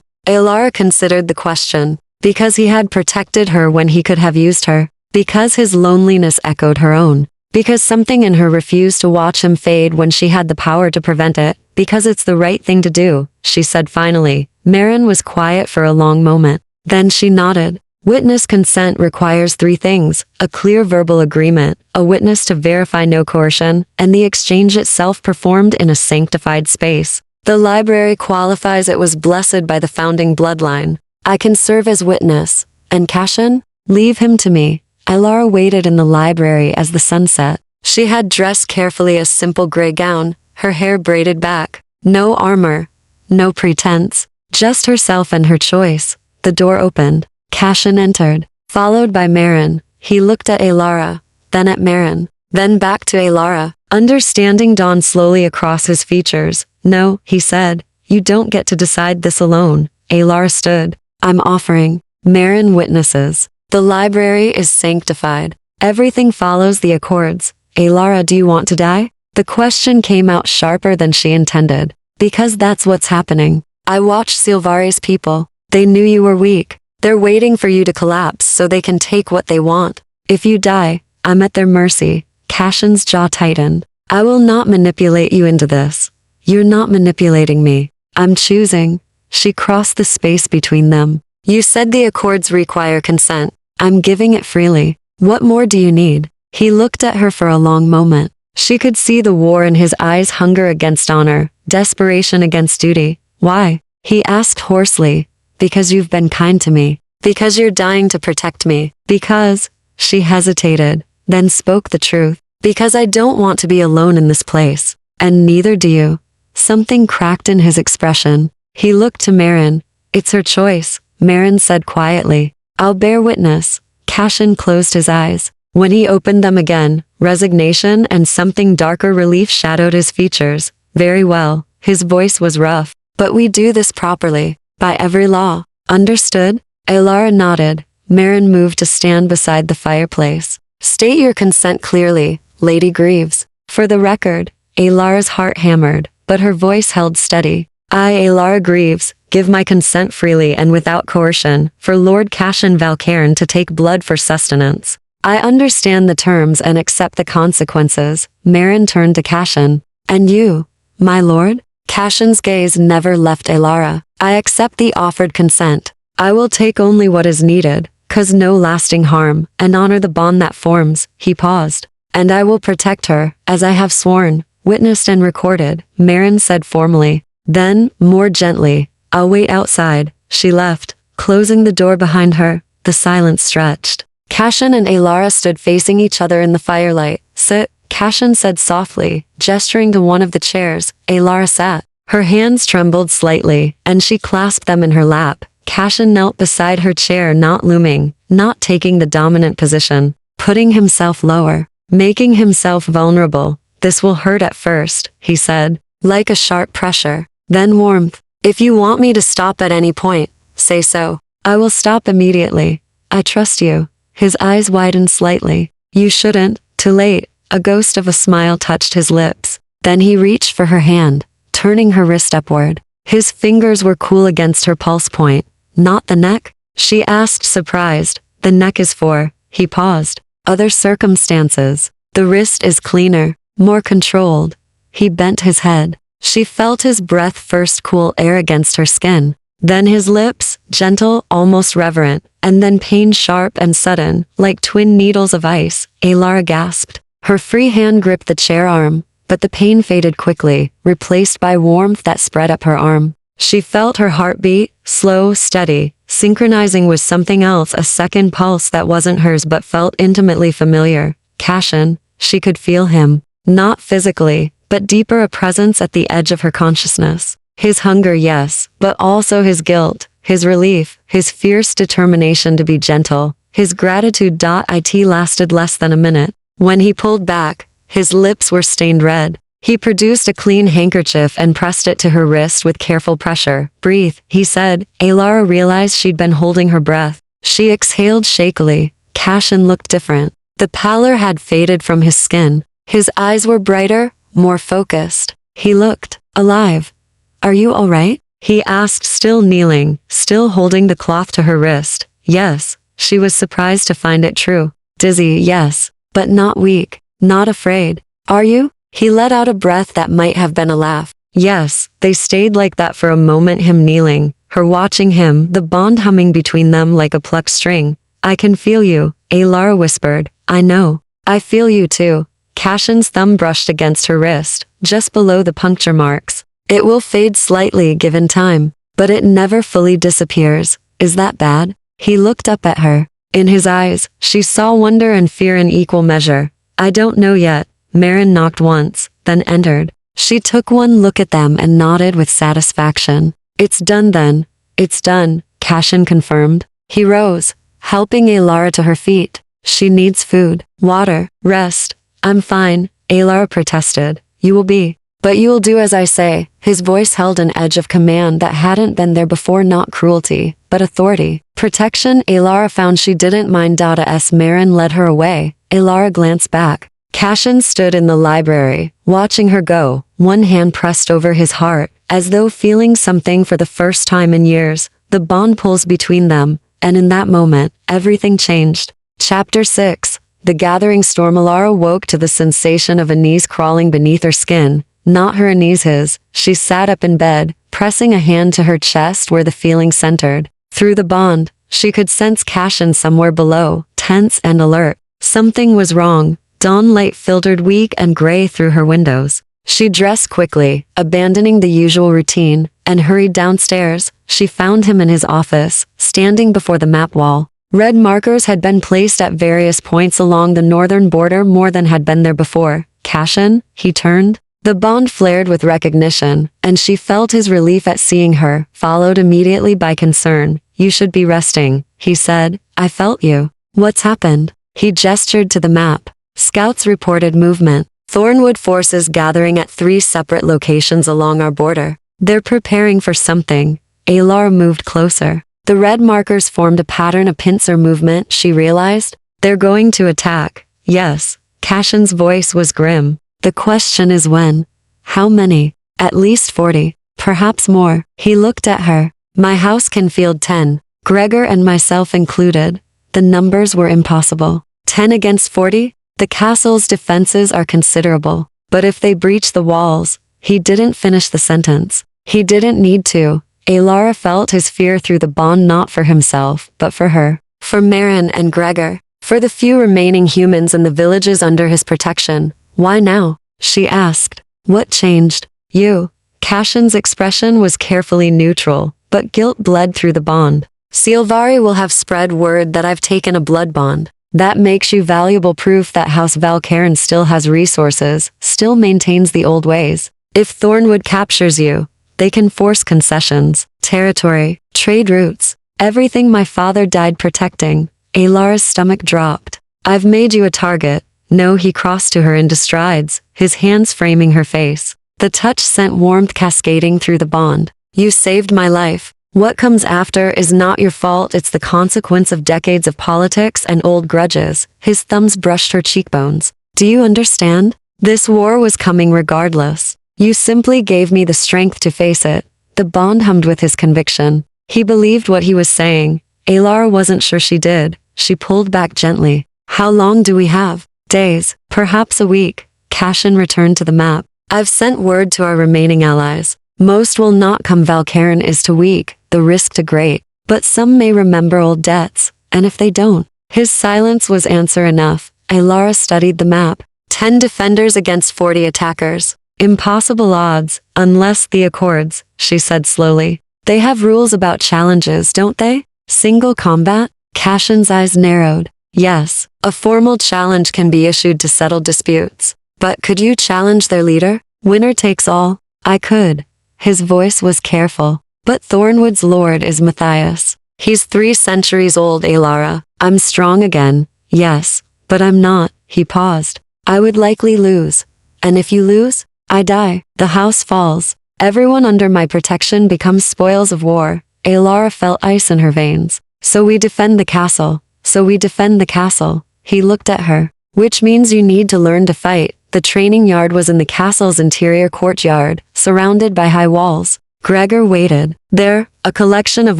Alara considered the question. Because he had protected her when he could have used her. Because his loneliness echoed her own. Because something in her refused to watch him fade when she had the power to prevent it. Because it's the right thing to do, she said finally. Marin was quiet for a long moment. Then she nodded. Witness consent requires 3 things: a clear verbal agreement, a witness to verify no coercion, and the exchange itself performed in a sanctified space. The library qualifies it was blessed by the founding bloodline. I can serve as witness. And Cashin? Leave him to me. Alara waited in the library as the sun set. She had dressed carefully a simple gray gown, her hair braided back. No armor. No pretense. Just herself and her choice. The door opened. Cashin entered, followed by Marin. He looked at Alara, then at Marin, then back to Alara. Understanding dawned slowly across his features. No, he said, you don't get to decide this alone. Alara stood. I'm offering. Marin witnesses. The library is sanctified. Everything follows the accords. Alara, do you want to die? The question came out sharper than she intended. Because that's what's happening. I watched Silvari's people. They knew you were weak. They're waiting for you to collapse so they can take what they want. If you die, I'm at their mercy. Cashin's jaw tightened. I will not manipulate you into this. You're not manipulating me. I'm choosing. She crossed the space between them. You said the accords require consent. I'm giving it freely. What more do you need? He looked at her for a long moment. She could see the war in his eyes, hunger against honor, desperation against duty. Why? He asked hoarsely. Because you've been kind to me. Because you're dying to protect me. Because, she hesitated, then spoke the truth. Because I don't want to be alone in this place. And neither do you. Something cracked in his expression. He looked to Marin. It's her choice, Marin said quietly. I'll bear witness. Cashin closed his eyes. When he opened them again, resignation and something darker relief shadowed his features. Very well. His voice was rough. But we do this properly. By every law. Understood? Alara nodded. Marin moved to stand beside the fireplace. State your consent clearly, Lady Greaves. For the record, Alara's heart hammered, but her voice held steady. I, Alara Greaves, give my consent freely and without coercion, for Lord Cashin Valcairn to take blood for sustenance. I understand the terms and accept the consequences. Marin turned to Cashin. And you, my lord? Cashin's gaze never left Alara. I accept the offered consent. I will take only what is needed, cause no lasting harm, and honor the bond that forms. He paused. And I will protect her, as I have sworn, witnessed and recorded, Marin said formally. Then, more gently, I'll wait outside. She left, closing the door behind her. The silence stretched. Cashin and Alara stood facing each other in the firelight. Sit, Cashin said softly, gesturing to one of the chairs. Alara sat. Her hands trembled slightly, and she clasped them in her lap. Cashin knelt beside her chair, not looming, not taking the dominant position, putting himself lower, making himself vulnerable. This will hurt at first, he said, like a sharp pressure, then warmth. If you want me to stop at any point, say so. I will stop immediately. I trust you. His eyes widened slightly. You shouldn't. Too late. A ghost of a smile touched his lips. Then he reached for her hand, turning her wrist upward. His fingers were cool against her pulse point. Not the neck? She asked, surprised. The neck is for, he paused, other circumstances. The wrist is cleaner, more controlled. He bent his head. She felt his breath, first cool air against her skin, then his lips, gentle, almost reverent, and then pain sharp and sudden, like twin needles of ice. Alara gasped. Her free hand gripped the chair arm, but the pain faded quickly, replaced by warmth that spread up her arm. She felt her heartbeat, slow, steady, synchronizing with something else, a second pulse that wasn't hers but felt intimately familiar. Cashin, she could feel him, not physically, but deeper, a presence at the edge of her consciousness. His hunger, yes, but also his guilt, his relief, his fierce determination to be gentle, his gratitude. It lasted less than a minute. When he pulled back, his lips were stained red. He produced a clean handkerchief and pressed it to her wrist with careful pressure. Breathe, he said. Alara realized she'd been holding her breath. She exhaled shakily. Cashin looked different. The pallor had faded from his skin. His eyes were brighter, more focused. He looked alive. Are you all right? He asked, still kneeling, still holding the cloth to her wrist. Yes, she was surprised to find it true. Dizzy, yes, but not weak, not afraid. Are you? He let out a breath that might have been a laugh. Yes, they stayed like that for a moment, him kneeling, her watching him, the bond humming between them like a plucked string. I can feel you, Alara whispered. I know. I feel you too. Cashin's thumb brushed against her wrist, just below the puncture marks. It will fade slightly given time, but it never fully disappears. Is that bad? He looked up at her. In his eyes, she saw wonder and fear in equal measure. I don't know yet. Marin knocked once, then entered. She took one look at them and nodded with satisfaction. It's done then. It's done, Cashin confirmed. He rose, helping Alara to her feet. She needs food, water, rest. I'm fine, Alara protested. You will be. But you'll do as I say. His voice held an edge of command that hadn't been there before, not cruelty, but authority. Protection. Alara found she didn't mind Dada as Marin led her away. Alara glanced back. Cashin stood in the library, watching her go, one hand pressed over his heart, as though feeling something for the first time in years. The bond pulls between them, and in that moment, everything changed. Chapter 6. The gathering storm. Alara woke to the sensation of Anise crawling beneath her skin. Not her Anise, his. She sat up in bed, pressing a hand to her chest where the feeling centered. Through the bond, she could sense Cashin somewhere below, tense and alert. Something was wrong. Dawn light filtered weak and gray through her windows. She dressed quickly, abandoning the usual routine, and hurried downstairs. She found him in his office, standing before the map wall. Red markers had been placed at various points along the northern border, more than had been there before. Cashin, he turned. The bond flared with recognition, and she felt his relief at seeing her, followed immediately by concern. You should be resting, he said. I felt you. What's happened? He gestured to the map. Scouts reported movement. Thornwood forces gathering at 3 separate locations along our border. They're preparing for something. Alara moved closer. The red markers formed a pattern, a pincer movement, she realized. They're going to attack. Yes. Cashin's voice was grim. The question is when. How many? At least 40. Perhaps more. He looked at her. My house can field 10. Gregor and myself included. The numbers were impossible. 10 against 40? The castle's defenses are considerable. But if they breach the walls, he didn't finish the sentence. He didn't need to. Alara felt his fear through the bond, not for himself, but for her. For Marin and Gregor. For the few remaining humans in the villages under his protection. Why now? She asked. What changed? You. Cashin's expression was carefully neutral, but guilt bled through the bond. Silvari will have spread word that I've taken a blood bond. That makes you valuable proof that House Valcairn still has resources, still maintains the old ways. If Thornwood captures you, they can force concessions, territory, trade routes, everything my father died protecting. Alara's stomach dropped. I've made you a target. No, he crossed to her into strides, his hands framing her face. The touch sent warmth cascading through the bond. You saved my life. What comes after is not your fault, it's the consequence of decades of politics and old grudges. His thumbs brushed her cheekbones. Do you understand? This war was coming regardless. You simply gave me the strength to face it. The bond hummed with his conviction. He believed what he was saying. Alara wasn't sure she did. She pulled back gently. How long do we have? Days, perhaps a week. Cashin returned to the map. I've sent word to our remaining allies. Most will not come. Valcairn is too weak, the risk too great. But some may remember old debts, and if they don't, his silence was answer enough. Alara studied the map. 10 defenders against 40 attackers. Impossible odds, unless the Accords, she said slowly. They have rules about challenges, don't they? Single combat? Cashin's eyes narrowed. Yes, a formal challenge can be issued to settle disputes. But could you challenge their leader? Winner takes all? I could. His voice was careful. But Thornwood's lord is Matthias. He's 3 centuries old, Alara. I'm strong again. Yes, but I'm not. He paused. I would likely lose. And if you lose, I die. The house falls. Everyone under my protection becomes spoils of war. Alara felt ice in her veins. So we defend the castle. So we defend the castle. He looked at her. Which means you need to learn to fight. The training yard was in the castle's interior courtyard, surrounded by high walls. Gregor waited. There, a collection of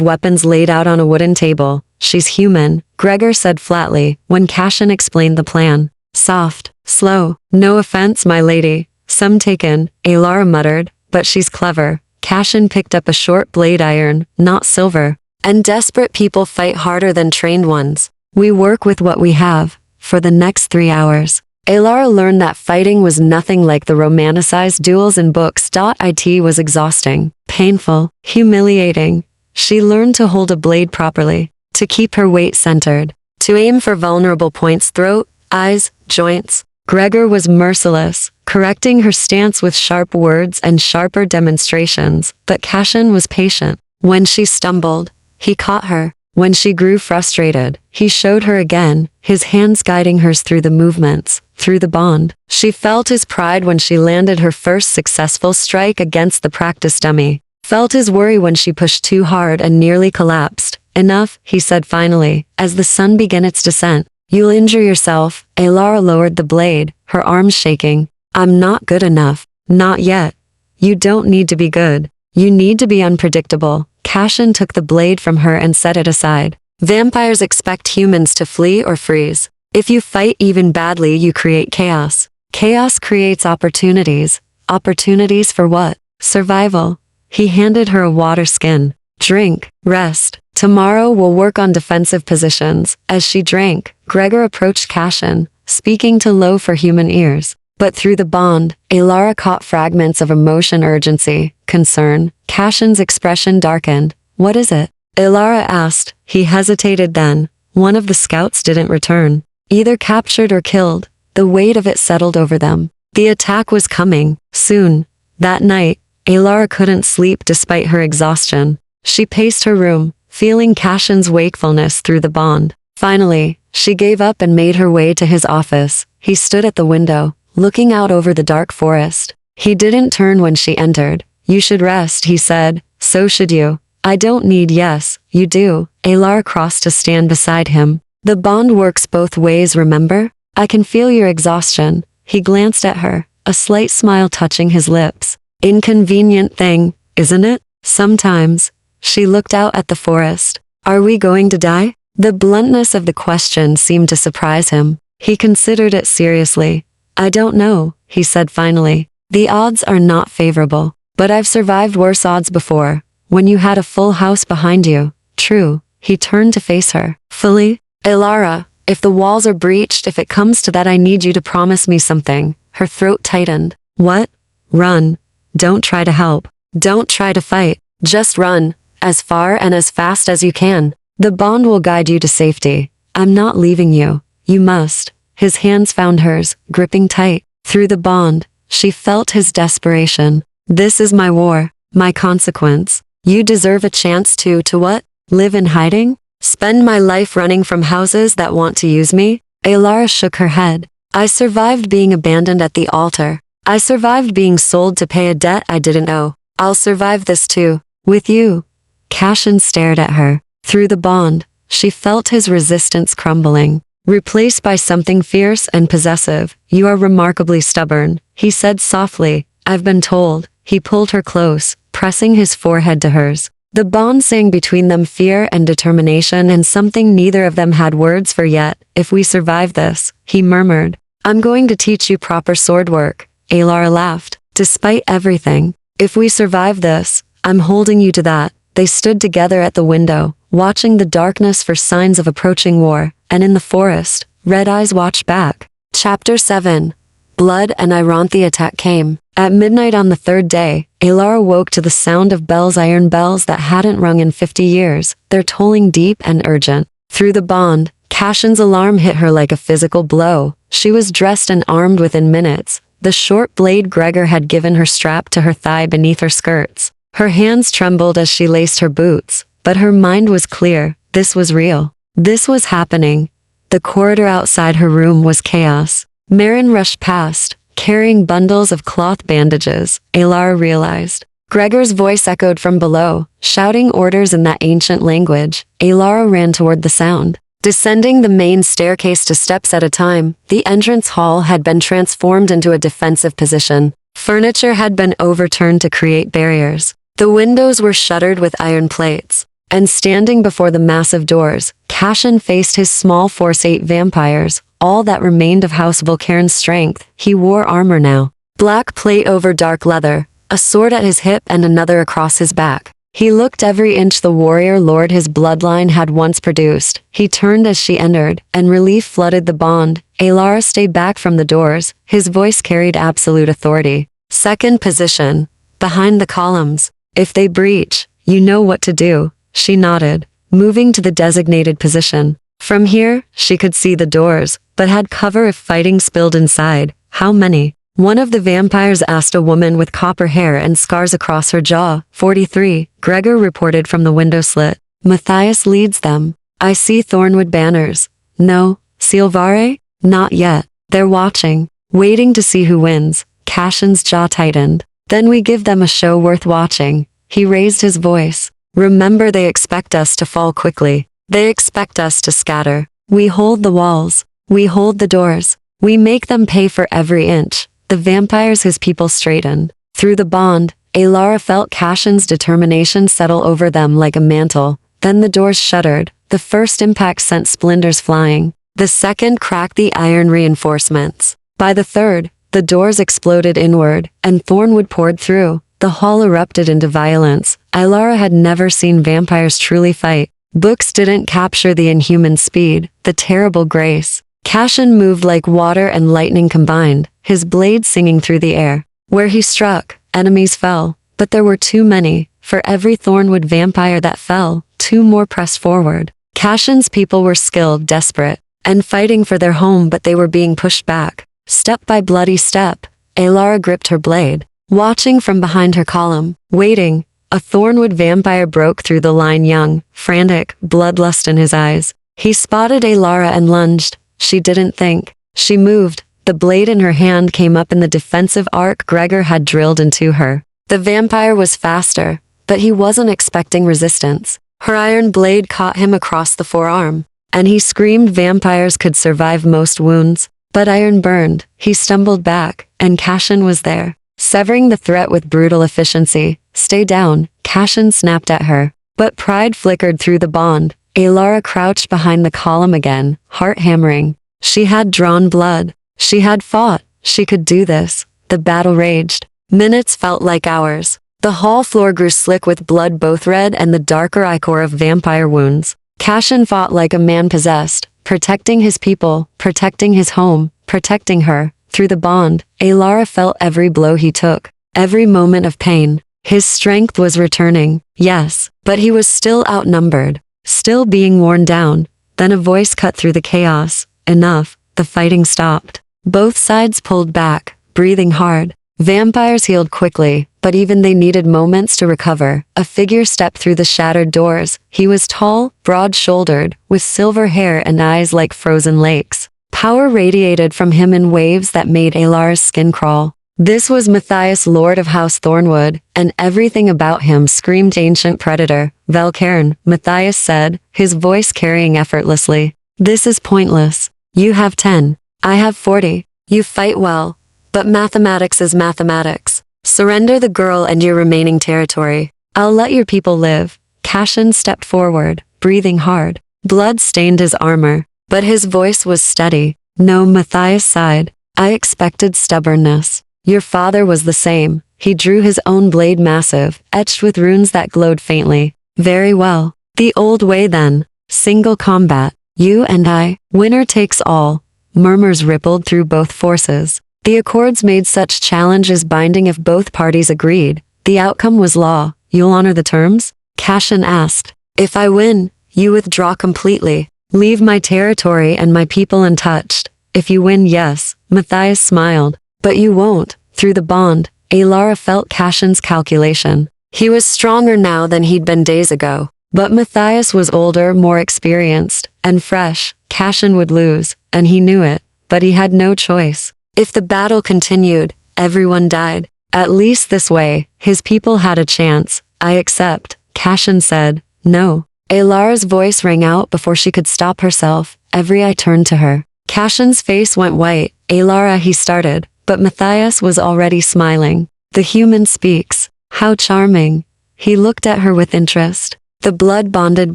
weapons laid out on a wooden table. She's human, Gregor said flatly, when Cashin explained the plan. Soft, slow, no offense, my lady. Some taken, Alara muttered, but she's clever. Cashin picked up a short blade iron, not silver. And desperate people fight harder than trained ones. We work with what we have. For the next 3 hours. Alara learned that fighting was nothing like the romanticized duels in books. It was exhausting, painful, humiliating. She learned to hold a blade properly, to keep her weight centered, to aim for vulnerable points: throat, eyes, joints. Gregor was merciless, correcting her stance with sharp words and sharper demonstrations, but Cashin was patient. When she stumbled, he caught her. When she grew frustrated, he showed her again, his hands guiding hers through the movements, through the bond. She felt his pride when she landed her first successful strike against the practice dummy, felt his worry when she pushed too hard and nearly collapsed. Enough, he said finally, as the sun began its descent. You'll injure yourself. Alara lowered the blade, her arms shaking. I'm not good enough. Not yet. You don't need to be good. You need to be unpredictable. Cashin took the blade from her and set it aside. Vampires expect humans to flee or freeze. If you fight even badly, you create chaos. Chaos creates opportunities. Opportunities for what? Survival. He handed her a water skin. Drink, rest. Tomorrow we'll work on defensive positions. As she drank, Gregor approached Cashin, speaking too low for human ears. But through the bond, Alara caught fragments of emotion, urgency, concern. Cashin's expression darkened. What is it? Alara asked. He hesitated then. One of the scouts didn't return. Either captured or killed. The weight of it settled over them. The attack was coming, soon. That night, Alara couldn't sleep despite her exhaustion. She paced her room, feeling Cashin's wakefulness through the bond. Finally, she gave up and made her way to his office. He stood at the window, looking out over the dark forest. He didn't turn when she entered. You should rest, he said. So should you. I don't need. Yes, you do. Alara crossed to stand beside him. The bond works both ways, remember? I can feel your exhaustion. He glanced at her, a slight smile touching his lips. Inconvenient thing, isn't it? Sometimes. She looked out at the forest. Are we going to die? The bluntness of the question seemed to surprise him. He considered it seriously. I don't know, he said finally. The odds are not favorable. But I've survived worse odds before. When you had a full house behind you. True. He turned to face her. Fully? Alara, if the walls are breached, if it comes to that, I need you to promise me something. Her throat tightened. What? Run. Don't try to help. Don't try to fight. Just run. As far and as fast as you can. The bond will guide you to safety. I'm not leaving you. You must. His hands found hers, gripping tight. Through the bond, she felt his desperation. This is my war, my consequence. You deserve a chance to what? Live in hiding? Spend my life running from houses that want to use me? Alara shook her head. I survived being abandoned at the altar. I survived being sold to pay a debt I didn't owe. I'll survive this too. With you. Cashin stared at her. Through the bond, she felt his resistance crumbling, replaced by something fierce and possessive. You are remarkably stubborn, he said softly. I've been told. He pulled her close, pressing his forehead to hers. The bond sang between them, fear and determination, and something neither of them had words for yet. If we survive this, he murmured, I'm going to teach you proper sword work. Alara laughed. Despite everything, if we survive this, I'm holding you to that. They stood together at the window, watching the darkness for signs of approaching war, and in the forest, Red Eyes watched back. Chapter 7. Blood and Iron. The attack came. At midnight on the third day, Alara woke to the sound of bells, iron bells that hadn't rung in 50 years, their tolling deep and urgent. Through the bond, Cashin's alarm hit her like a physical blow. She was dressed and armed within minutes. The short blade Gregor had given her strapped to her thigh beneath her skirts. Her hands trembled as she laced her boots, but her mind was clear. This was real. This was happening. The corridor outside her room was chaos. Marin rushed past, carrying bundles of cloth bandages, Alara realized. Gregor's voice echoed from below, shouting orders in that ancient language. Alara ran toward the sound. Descending the main staircase 2 steps at a time, the entrance hall had been transformed into a defensive position. Furniture had been overturned to create barriers. The windows were shuttered with iron plates. And standing before the massive doors, Cashin faced his small Force 8 vampires, all that remained of House Volcairn's strength. He wore armor now. Black plate over dark leather, a sword at his hip and another across his back. He looked every inch the warrior lord his bloodline had once produced. He turned as she entered, and relief flooded the bond. Alara stayed back from the doors. His voice carried absolute authority. Second position. Behind the columns. If they breach, you know what to do. She nodded, moving to the designated position. From here, she could see the doors, but had cover if fighting spilled inside. How many? One of the vampires asked a woman with copper hair and scars across her jaw. 43, Gregor reported from the window slit. Matthias leads them. I see Thornwood banners. No, Silvare? Not yet. They're watching, waiting to see who wins. Cashin's jaw tightened. Then we give them a show worth watching. He raised his voice. Remember, they expect us to fall quickly. They expect us to scatter. We hold the walls. We hold the doors. We make them pay for every inch. The vampires his people straightened. Through the bond, Alara felt Cashin's determination settle over them like a mantle. Then the doors shuddered. The first impact sent splinters flying. The second cracked the iron reinforcements. By the third, the doors exploded inward, and Thornwood poured through. The hall erupted into violence. Alara had never seen vampires truly fight. Books didn't capture the inhuman speed, the terrible grace. Cashin moved like water and lightning combined, his blade singing through the air. Where he struck, enemies fell, but there were too many. For every Thornwood vampire that fell, 2 more pressed forward. Cashin's people were skilled, desperate, and fighting for their home, but they were being pushed back. Step by bloody step, Alara gripped her blade, watching from behind her column, waiting. A Thornwood vampire broke through the line, young, frantic, bloodlust in his eyes. He spotted Alara and lunged. She didn't think. She moved. The blade in her hand came up in the defensive arc Gregor had drilled into her. The vampire was faster, but he wasn't expecting resistance. Her iron blade caught him across the forearm, and he screamed. Vampires could survive most wounds, but iron burned. He stumbled back, and Cashin was there, severing the threat with brutal efficiency. Stay down, Cashin snapped at her, but pride flickered through the bond. Alara crouched behind the column again, heart hammering. She had drawn blood. She had fought. She could do this. The battle raged. Minutes felt like hours. The hall floor grew slick with blood, both red and the darker ichor of vampire wounds. Cashin fought like a man possessed, protecting his people, protecting his home, protecting her. Through the bond, Alara felt every blow he took, every moment of pain. His strength was returning, yes, but he was still outnumbered. Still being worn down. Then a voice cut through the chaos. Enough. The fighting stopped. Both sides pulled back, breathing hard. Vampires healed quickly, but even they needed moments to recover. A figure stepped through the shattered doors. He was tall, broad-shouldered, with silver hair and eyes like frozen lakes. Power radiated from him in waves that made Alara's skin crawl. This was Matthias, Lord of House Thornwood, and everything about him screamed ancient predator. Volcairn, Matthias said, his voice carrying effortlessly. This is pointless. You have 10. I have 40. You fight well, but mathematics is mathematics. Surrender the girl and your remaining territory. I'll let your people live. Cashin stepped forward, breathing hard. Blood stained his armor, but his voice was steady. No, Matthias sighed. I expected stubbornness. Your father was the same. He drew his own blade, massive, etched with runes that glowed faintly. Very well. The old way then. Single combat. You and I. Winner takes all. Murmurs rippled through both forces. The accords made such challenges binding if both parties agreed. The outcome was law. You'll honor the terms? Cashin asked. If I win, you withdraw completely. Leave my territory and my people untouched. If you win, yes. Matthias smiled. But you won't. Through the bond, Alara felt Cashin's calculation. He was stronger now than he'd been days ago. But Matthias was older, more experienced, and fresh. Cashin would lose, and he knew it. But he had no choice. If the battle continued, everyone died. At least this way, his people had a chance. I accept, Cashin said. No. Alara's voice rang out before she could stop herself. Every eye turned to her. Cassion's face went white. Alara, he started, but Matthias was already smiling. The human speaks. How charming. He looked at her with interest. The blood-bonded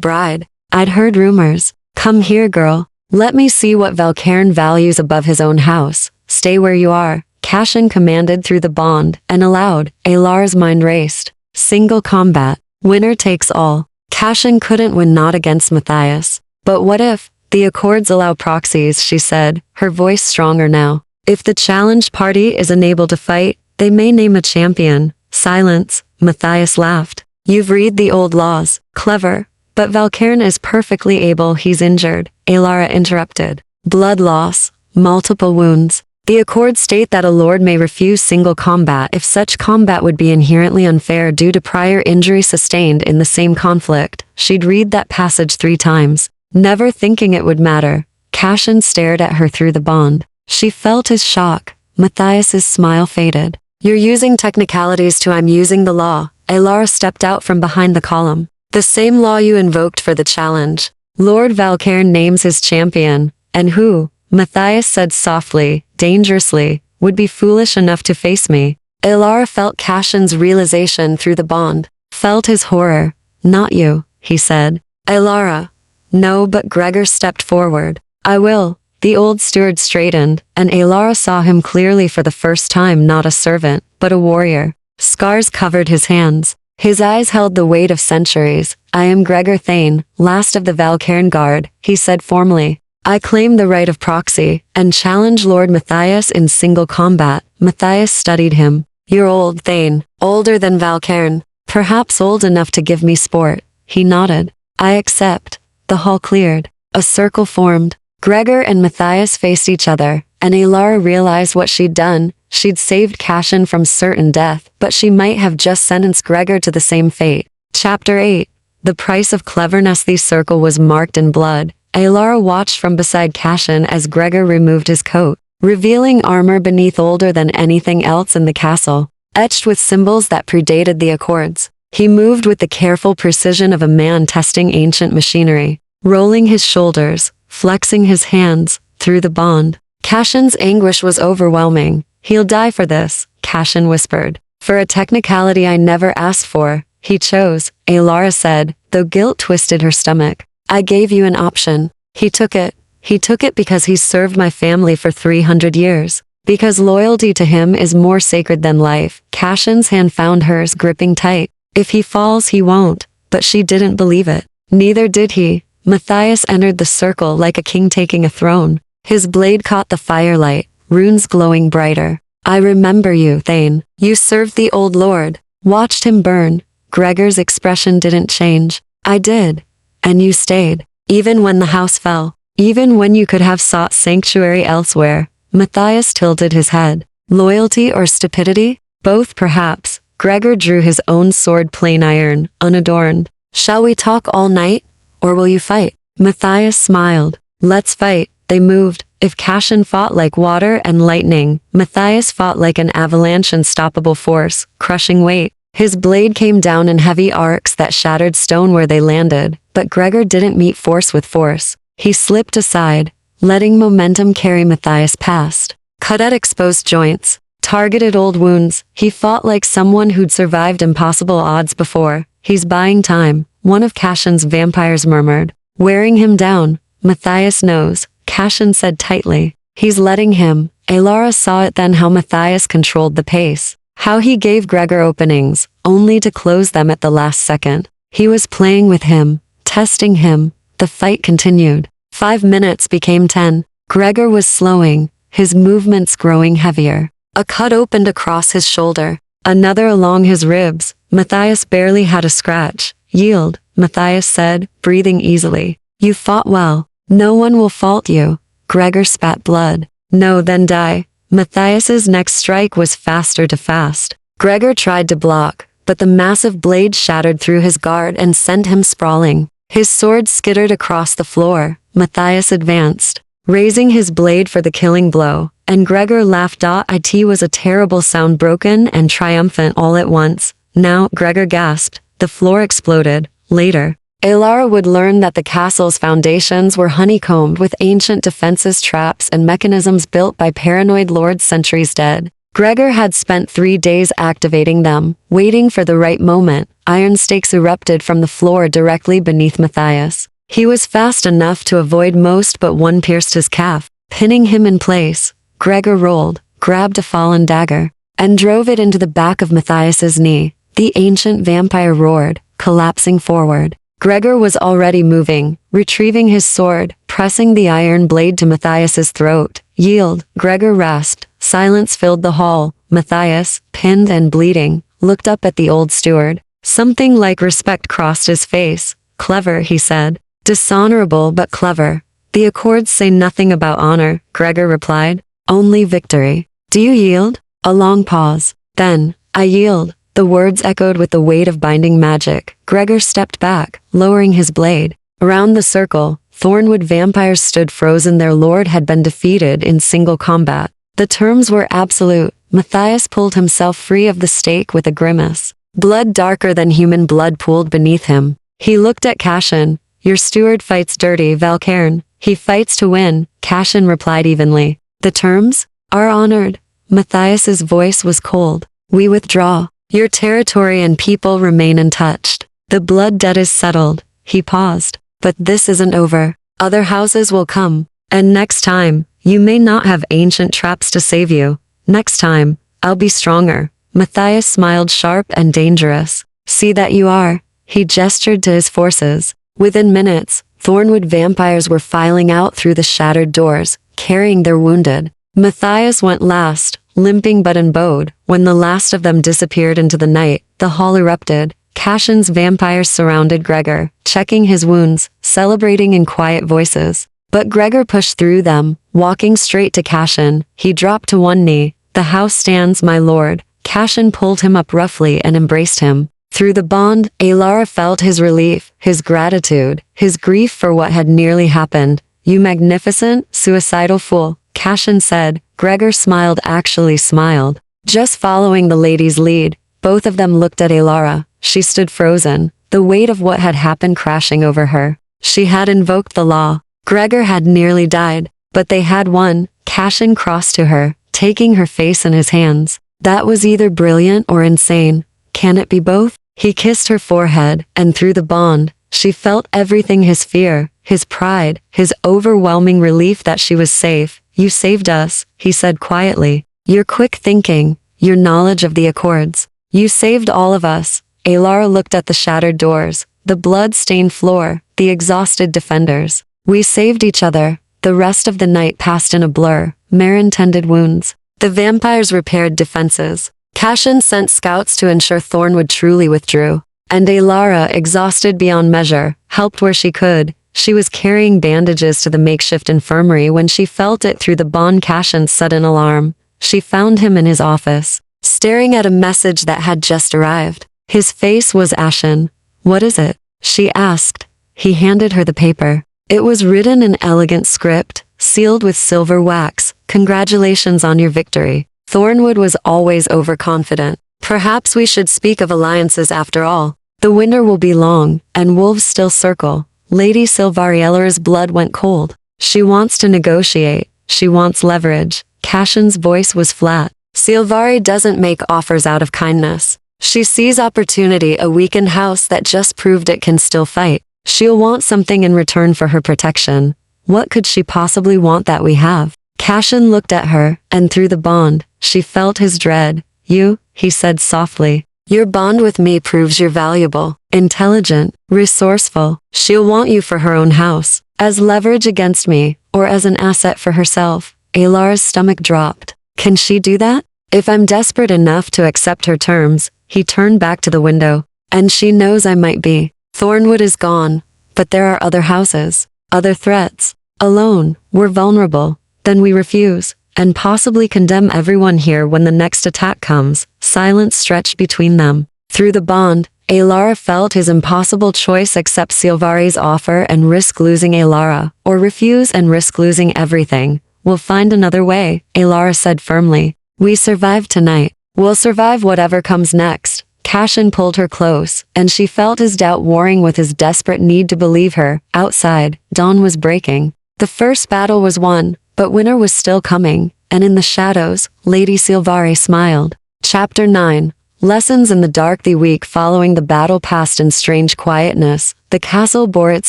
bride. I'd heard rumors. Come here, girl. Let me see what Valcairn values above his own house. Stay where you are, Cassion commanded through the bond, and aloud, Alara's mind raced. Single combat. Winner takes all. Cassion couldn't win, not against Matthias. But what if? The accords allow proxies, she said, her voice stronger now. If the challenged party is unable to fight, they may name a champion. Silence. Matthias laughed. You've read the old laws. Clever. But Valcairn is perfectly able. He's injured. Alara interrupted. Blood loss. Multiple wounds. The accords state that a lord may refuse single combat if such combat would be inherently unfair due to prior injury sustained in the same conflict. She'd read that passage 3 times, never thinking it would matter. Cassion stared at her through the bond. She felt his shock. Matthias's smile faded. You're using technicalities too. I'm using the law. Alara stepped out from behind the column. The same law you invoked for the challenge. Lord Valcairn names his champion. And who? Matthias said softly, dangerously, would be foolish enough to face me. Alara felt Cassion's realization through the bond. Felt his horror. Not you, he said. Alara. No, but Gregor stepped forward. I will. The old steward straightened, and Alara saw him clearly for the first time, not a servant, but a warrior. Scars covered his hands. His eyes held the weight of centuries. I am Gregor Thane, last of the Valcairn Guard, he said formally. I claim the right of proxy, and challenge Lord Matthias in single combat. Matthias studied him. You're old, Thane. Older than Valcairn. Perhaps old enough to give me sport. He nodded. I accept. The hall cleared. A circle formed. Gregor and Matthias faced each other, and Alara realized what she'd done. She'd saved Cassion from certain death, but she might have just sentenced Gregor to the same fate. Chapter 8. The price of cleverness. The circle was marked in blood. Alara watched from beside Cassion as Gregor removed his coat, revealing armor beneath older than anything else in the castle, etched with symbols that predated the accords. He moved with the careful precision of a man testing ancient machinery, rolling his shoulders, flexing his hands, through the bond. Cassion's anguish was overwhelming. He'll die for this, Cassion whispered. For a technicality I never asked for, he chose, Alara said, though guilt twisted her stomach. I gave you an option. He took it. He took it because he's served my family for 300 years. Because loyalty to him is more sacred than life. Cassion's hand found hers, gripping tight. If he falls, he won't. But she didn't believe it. Neither did he. Matthias entered the circle like a king taking a throne. His blade caught the firelight, runes glowing brighter. I remember you, Thane. You served the old lord. Watched him burn. Gregor's expression didn't change. I did. And you stayed, even when the house fell, even when you could have sought sanctuary elsewhere. Matthias tilted his head. Loyalty or stupidity? Both perhaps. Gregor drew his own sword, plain iron, unadorned. Shall we talk all night? Or will you fight? Matthias smiled. Let's fight. They moved. If Cassion fought like water and lightning, Matthias fought like an avalanche, unstoppable force, crushing weight. His blade came down in heavy arcs that shattered stone where they landed, but Gregor didn't meet force with force. He slipped aside, letting momentum carry Matthias past. Cut at exposed joints, targeted old wounds. He fought like someone who'd survived impossible odds before. He's buying time, one of Cassion's vampires murmured. Wearing him down. Matthias knows, Cassion said tightly. He's letting him. Alara saw it then, how Matthias controlled the pace. How he gave Gregor openings, only to close them at the last second. He was playing with him, testing him. The fight continued. 5 minutes became 10. Gregor was slowing, his movements growing heavier. A cut opened across his shoulder, another along his ribs. Matthias barely had a scratch. Yield, Matthias said, breathing easily. You fought well. No one will fault you. Gregor spat blood. No, then die. Matthias's next strike was faster to fast. Gregor tried to block, but the massive blade shattered through his guard and sent him sprawling. His sword skittered across the floor. Matthias advanced, raising his blade for the killing blow, and Gregor laughed. It was a terrible sound, broken and triumphant all at once. Now, Gregor gasped. The floor exploded. Later, Alara would learn that the castle's foundations were honeycombed with ancient defenses, traps, and mechanisms built by paranoid lords centuries dead. Gregor had spent 3 days activating them, waiting for the right moment. Iron stakes erupted from the floor directly beneath Matthias. He was fast enough to avoid most, but one pierced his calf, pinning him in place. Gregor rolled, grabbed a fallen dagger, and drove it into the back of Matthias's knee. The ancient vampire roared, collapsing forward. Gregor was already moving, retrieving his sword, pressing the iron blade to Matthias's throat. Yield, Gregor rasped. Silence filled the hall. Matthias, pinned and bleeding, looked up at the old steward. Something like respect crossed his face. Clever, he said. Dishonorable but clever. The accords say nothing about honor, Gregor replied. Only victory. Do you yield? A long pause. Then, I yield. The words echoed with the weight of binding magic. Gregor stepped back, lowering his blade. Around the circle, Thornwood vampires stood frozen. Their lord had been defeated in single combat. The terms were absolute. Matthias pulled himself free of the stake with a grimace. Blood darker than human blood pooled beneath him. He looked at Cashin. Your steward fights dirty, Valcairn. He fights to win, Cashin replied evenly. The terms? Are honored. Matthias's voice was cold. We withdraw. Your territory and people remain untouched. The blood debt is settled. He paused. But this isn't over. Other houses will come. And next time, you may not have ancient traps to save you. Next time, I'll be stronger. Matthias smiled sharp and dangerous. See that you are. He gestured to his forces. Within minutes, Thornwood vampires were filing out through the shattered doors, carrying their wounded. Matthias went last, limping but unbowed. When the last of them disappeared into the night, the hall erupted. Cashin's vampires surrounded Gregor, checking his wounds, celebrating in quiet voices. But Gregor pushed through them, walking straight to Cashin. He dropped to one knee. The house stands, my lord. Cashin pulled him up roughly and embraced him. Through the bond, Alara felt his relief, his gratitude, his grief for what had nearly happened. You magnificent, suicidal fool, Cashin said. Gregor smiled, actually smiled. Just following the lady's lead, both of them looked at Alara. She stood frozen, the weight of what had happened crashing over her. She had invoked the law. Gregor had nearly died, but they had won. Cashin crossed to her, taking her face in his hands. That was either brilliant or insane. Can it be both? He kissed her forehead, and through the bond, she felt everything: his fear, his pride, his overwhelming relief that she was safe. You saved us, he said quietly. Your quick thinking, your knowledge of the accords. You saved all of us. Alara looked at the shattered doors, the blood-stained floor, the exhausted defenders. We saved each other. The rest of the night passed in a blur. Marin tended wounds. The vampires repaired defenses. Cashin sent scouts to ensure Thornwood truly withdrew. And Alara, exhausted beyond measure, helped where she could. She was carrying bandages to the makeshift infirmary when she felt it through the bond. Cashin's sudden alarm. She found him in his office, staring at a message that had just arrived. His face was ashen. What is it? She asked. He handed her the paper. It was written in elegant script, sealed with silver wax. Congratulations on your victory. Thornwood was always overconfident. Perhaps we should speak of alliances after all. The winter will be long, and wolves still circle. Lady Silvarieller's blood went cold. She wants to negotiate. She wants leverage. Cashin's voice was flat. Silvari doesn't make offers out of kindness. She sees opportunity, a weakened house that just proved it can still fight. She'll want something in return for her protection. What could she possibly want that we have? Cashin looked at her, and through the bond, she felt his dread. You, he said softly. Your bond with me proves you're valuable, intelligent, resourceful. She'll want you for her own house, as leverage against me, or as an asset for herself. Alara's stomach dropped. Can she do that? If I'm desperate enough to accept her terms, he turned back to the window. And she knows I might be. Thornwood is gone, but there are other houses, other threats. Alone, we're vulnerable. Then we refuse, and possibly condemn everyone here when the next attack comes. Silence stretched between them. Through the bond, Alara felt his impossible choice: accept Silvari's offer and risk losing Alara, or refuse and risk losing everything. We'll find another way, Alara said firmly. We survived tonight. We'll survive whatever comes next. Cashin pulled her close, and she felt his doubt warring with his desperate need to believe her. Outside, dawn was breaking. The first battle was won, but winter was still coming, and in the shadows, Lady Silvari smiled. Chapter 9. Lessons in the dark. The week following the battle passed in strange quietness. The castle bore its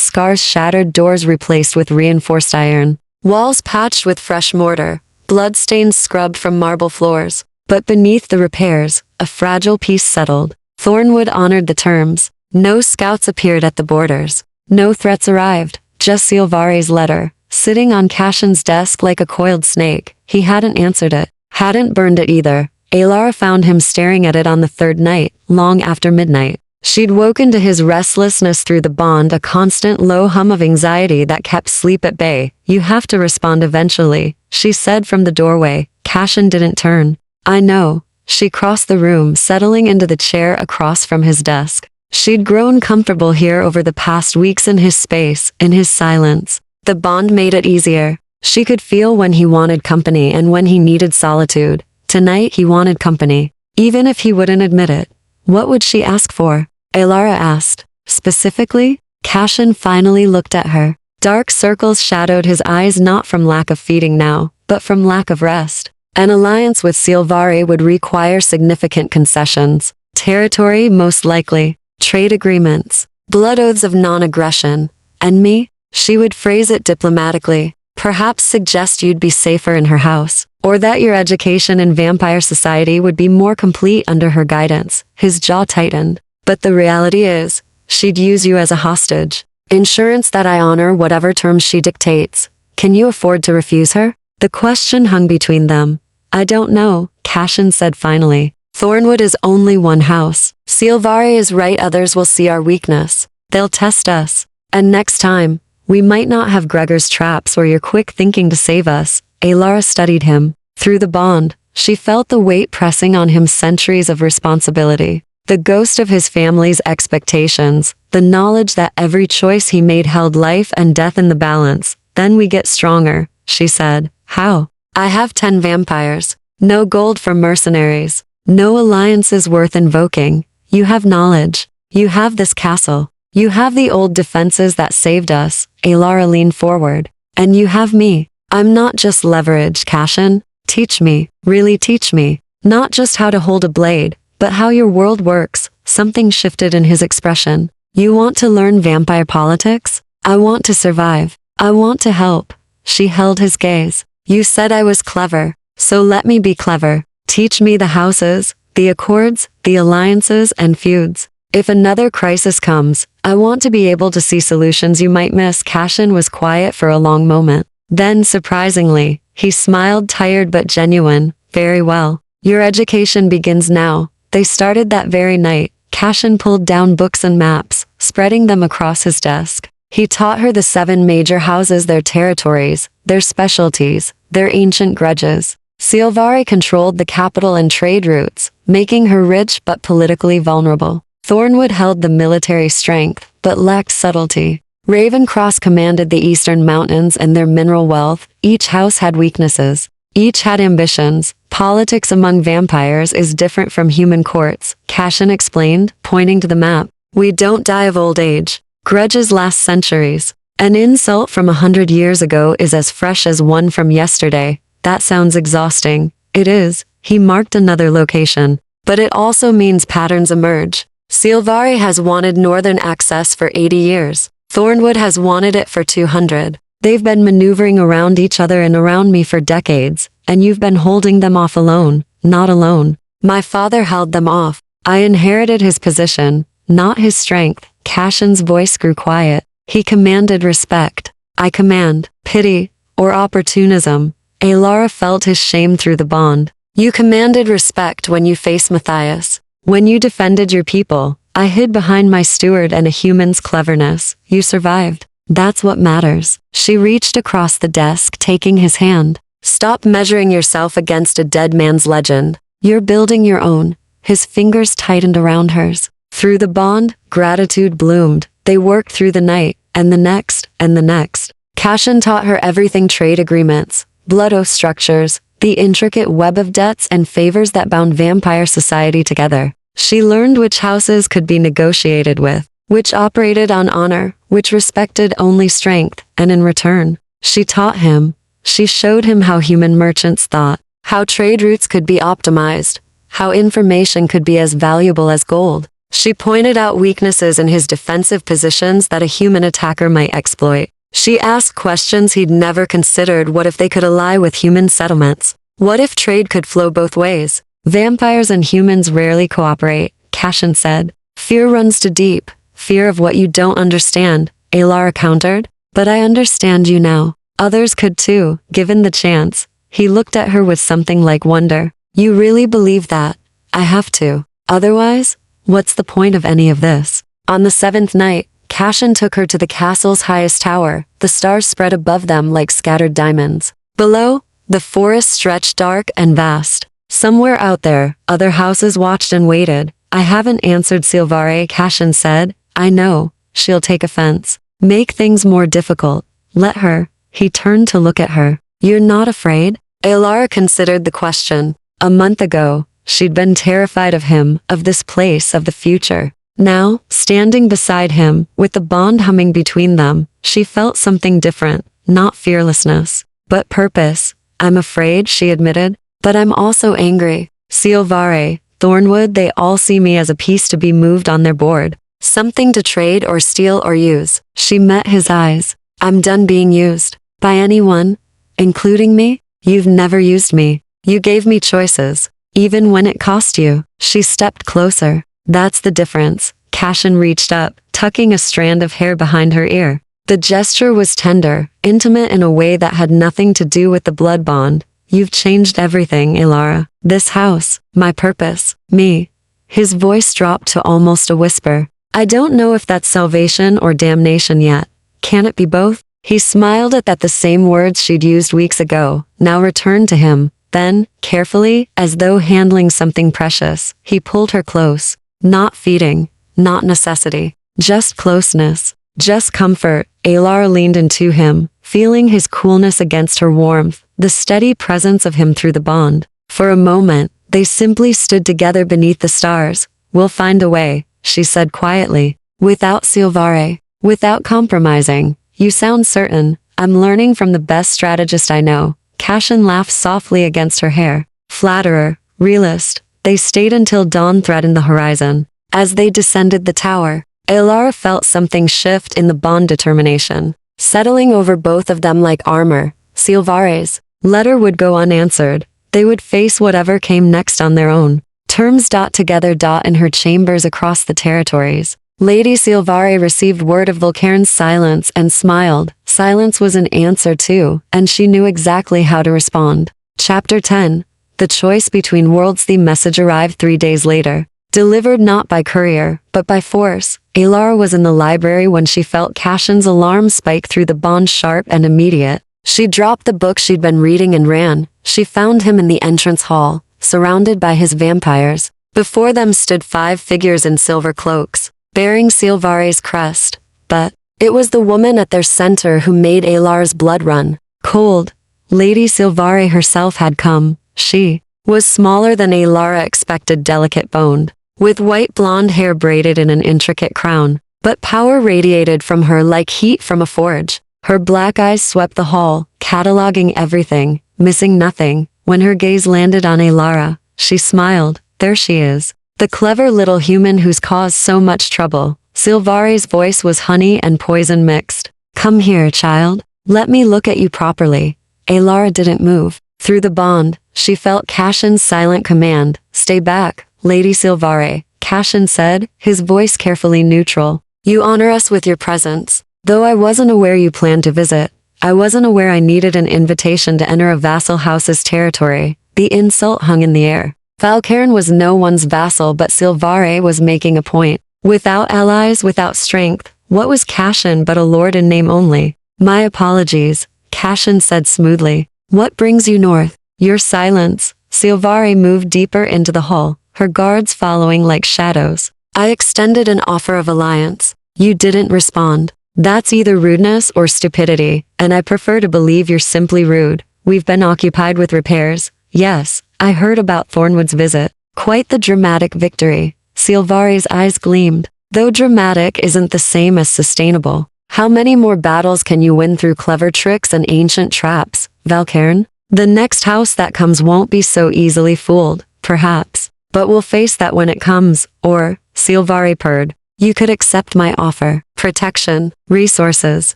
scars, shattered doors replaced with reinforced iron, walls patched with fresh mortar, bloodstains scrubbed from marble floors. But beneath the repairs, a fragile peace settled. Thornwood honored the terms. No scouts appeared at the borders. No threats arrived, just Silvari's letter, sitting on Cashin's desk like a coiled snake. He hadn't answered it, hadn't burned it either. Alara found him staring at it on the third night, long after midnight. She'd woken to his restlessness through the bond, a constant low hum of anxiety that kept sleep at bay. You have to respond eventually, she said from the doorway. Cashin didn't turn. I know. She crossed the room, settling into the chair across from his desk. She'd grown comfortable here over the past weeks, in his space, in his silence. The bond made it easier. She could feel when he wanted company and when he needed solitude. Tonight he wanted company, even if he wouldn't admit it. What would she ask for? Alara asked. Specifically? Cashin finally looked at her. Dark circles shadowed his eyes, not from lack of feeding now, but from lack of rest. An alliance with Silvari would require significant concessions. Territory, most likely. Trade agreements. Blood oaths of non-aggression. And me? She would phrase it diplomatically. Perhaps suggest you'd be safer in her house, or that your education in vampire society would be more complete under her guidance. His jaw tightened. But the reality is, she'd use you as a hostage. Insurance that I honor whatever terms she dictates. Can you afford to refuse her? The question hung between them. I don't know, Cashin said finally. Thornwood is only one house. Silvari is right, others will see our weakness. They'll test us. And next time, we might not have Gregor's traps or your quick thinking to save us. Alara studied him. Through the bond, she felt the weight pressing on him, centuries of responsibility. The ghost of his family's expectations, the knowledge that every choice he made held life and death in the balance. Then we get stronger, she said. How? I have 10 vampires. No gold for mercenaries. No alliances worth invoking. You have knowledge. You have this castle. You have the old defenses that saved us. Alara leaned forward. And you have me. I'm not just leverage, Cashin. Teach me. Really teach me. Not just how to hold a blade, but how your world works. Something shifted in his expression. You want to learn vampire politics? I want to survive. I want to help. She held his gaze. You said I was clever, so let me be clever. Teach me the houses, the accords, the alliances and feuds. If another crisis comes, I want to be able to see solutions you might miss. Cashin was quiet for a long moment. Then, surprisingly, he smiled, tired but genuine. Very well. Your education begins now. They started that very night. Cashin pulled down books and maps, spreading them across his desk. He taught her the 7 major houses, their territories, their specialties, their ancient grudges. Silvari controlled the capital and trade routes, making her rich but politically vulnerable. Thornwood held the military strength, but lacked subtlety. Ravencross commanded the eastern mountains and their mineral wealth. Each house had weaknesses. Each had ambitions. Politics among vampires is different from human courts, Cashin explained, pointing to the map. We don't die of old age. Grudges last centuries. An insult from 100 years ago is as fresh as one from yesterday. That sounds exhausting. It is. He marked another location. But it also means patterns emerge. Silvari has wanted northern access for 80 years. Thornwood has wanted it for 200. They've been maneuvering around each other and around me for decades, and you've been holding them off alone, not alone. My father held them off. I inherited his position, not his strength. Cashin's voice grew quiet. He commanded respect. I command pity or opportunism. Alara felt his shame through the bond. You commanded respect when you faced Matthias. When you defended your people, I hid behind my steward and a human's cleverness. You survived. That's what matters. She reached across the desk, taking his hand. Stop measuring yourself against a dead man's legend. You're building your own. His fingers tightened around hers. Through the bond, gratitude bloomed. They worked through the night, and the next, and the next. Cashin taught her everything: trade agreements, blood oath structures, the intricate web of debts and favors that bound vampire society together. She learned which houses could be negotiated with, which operated on honor, which respected only strength, and in return, she taught him. She showed him how human merchants thought, how trade routes could be optimized, how information could be as valuable as gold. She pointed out weaknesses in his defensive positions that a human attacker might exploit. She asked questions he'd never considered. What if they could ally with human settlements? What if trade could flow both ways? Vampires and humans rarely cooperate, Cashin said. Fear runs too deep. Fear of what you don't understand, Alara countered. But I understand you now. Others could too, given the chance. He looked at her with something like wonder. You really believe that? I have to. Otherwise, what's the point of any of this? On the 7th night, Cashin took her to the castle's highest tower. The stars spread above them like scattered diamonds. Below, the forest stretched dark and vast. Somewhere out there, other houses watched and waited. I haven't answered Silvare, Cashin said. I know. She'll take offense. Make things more difficult. Let her. He turned to look at her. You're not afraid? Alara considered the question. A month ago, she'd been terrified of him, of this place, of the future. Now, standing beside him, with the bond humming between them, she felt something different, not fearlessness, but purpose. I'm afraid, she admitted, but I'm also angry. Silvare, Thornwood, they all see me as a piece to be moved on their board. Something to trade or steal or use. She met his eyes. I'm done being used. By anyone? Including me? You've never used me. You gave me choices. Even when it cost you. She stepped closer. That's the difference. Cashin reached up, tucking a strand of hair behind her ear. The gesture was tender, intimate in a way that had nothing to do with the blood bond. You've changed everything, Alara. This house, my purpose, me. His voice dropped to almost a whisper. I don't know if that's salvation or damnation yet. Can it be both? He smiled at that. The same words she'd used weeks ago now returned to him. Then, carefully, as though handling something precious, he pulled her close. Not feeding, not necessity, just closeness, just comfort. Alara leaned into him, feeling his coolness against her warmth, the steady presence of him through the bond. For a moment, they simply stood together beneath the stars. We'll find a way, she said quietly. Without Silvare, without compromising. You sound certain. I'm learning from the best strategist I know. Cashin laughed softly against her hair. Flatterer, realist. They stayed until dawn threatened the horizon. As they descended the tower, Alara felt something shift in the bond determination, settling over both of them like armor. Silvare's letter would go unanswered. They would face whatever came next on their own. Terms together in her chambers across the territories. Lady Silvare received word of Volcairn's silence and smiled. Silence was an answer too, and she knew exactly how to respond. Chapter 10. The choice between worlds. The message arrived 3 days later. Delivered not by courier, but by force. Alara was in the library when she felt Cashin's alarm spike through the bond, sharp and immediate. She dropped the book she'd been reading and ran. She found him in the entrance hall, surrounded by his vampires. Before them stood 5 figures in silver cloaks, bearing Silvare's crest. But it was the woman at their center who made Alara's blood run cold. Lady Silvare herself had come. She was smaller than Alara expected, delicate-boned, with white blonde hair braided in an intricate crown. But power radiated from her like heat from a forge. Her black eyes swept the hall, cataloging everything, missing nothing. When her gaze landed on Alara, she smiled. There she is. The clever little human who's caused so much trouble. Silvare's voice was honey and poison mixed. Come here, child. Let me look at you properly. Alara didn't move. Through the bond, she felt Cashin's silent command. Stay back, Lady Silvare, Cashin said, his voice carefully neutral. You honor us with your presence. Though I wasn't aware you planned to visit, I wasn't aware I needed an invitation to enter a vassal house's territory. The insult hung in the air. Volcairn was no one's vassal, but Silvare was making a point. Without allies, without strength, what was Cashin but a lord in name only? My apologies, Cashin said smoothly. What brings you north? Your silence. Silvare moved deeper into the hall, her guards following like shadows. I extended an offer of alliance. You didn't respond. That's either rudeness or stupidity, and I prefer to believe you're simply rude. We've been occupied with repairs. Yes, I heard about Thornwood's visit. Quite the dramatic victory. Silvari's eyes gleamed. Though dramatic isn't the same as sustainable. How many more battles can you win through clever tricks and ancient traps, Valcairn? The next house that comes won't be so easily fooled, perhaps. But we'll face that when it comes, or, Silvari purred. You could accept my offer. Protection, resources,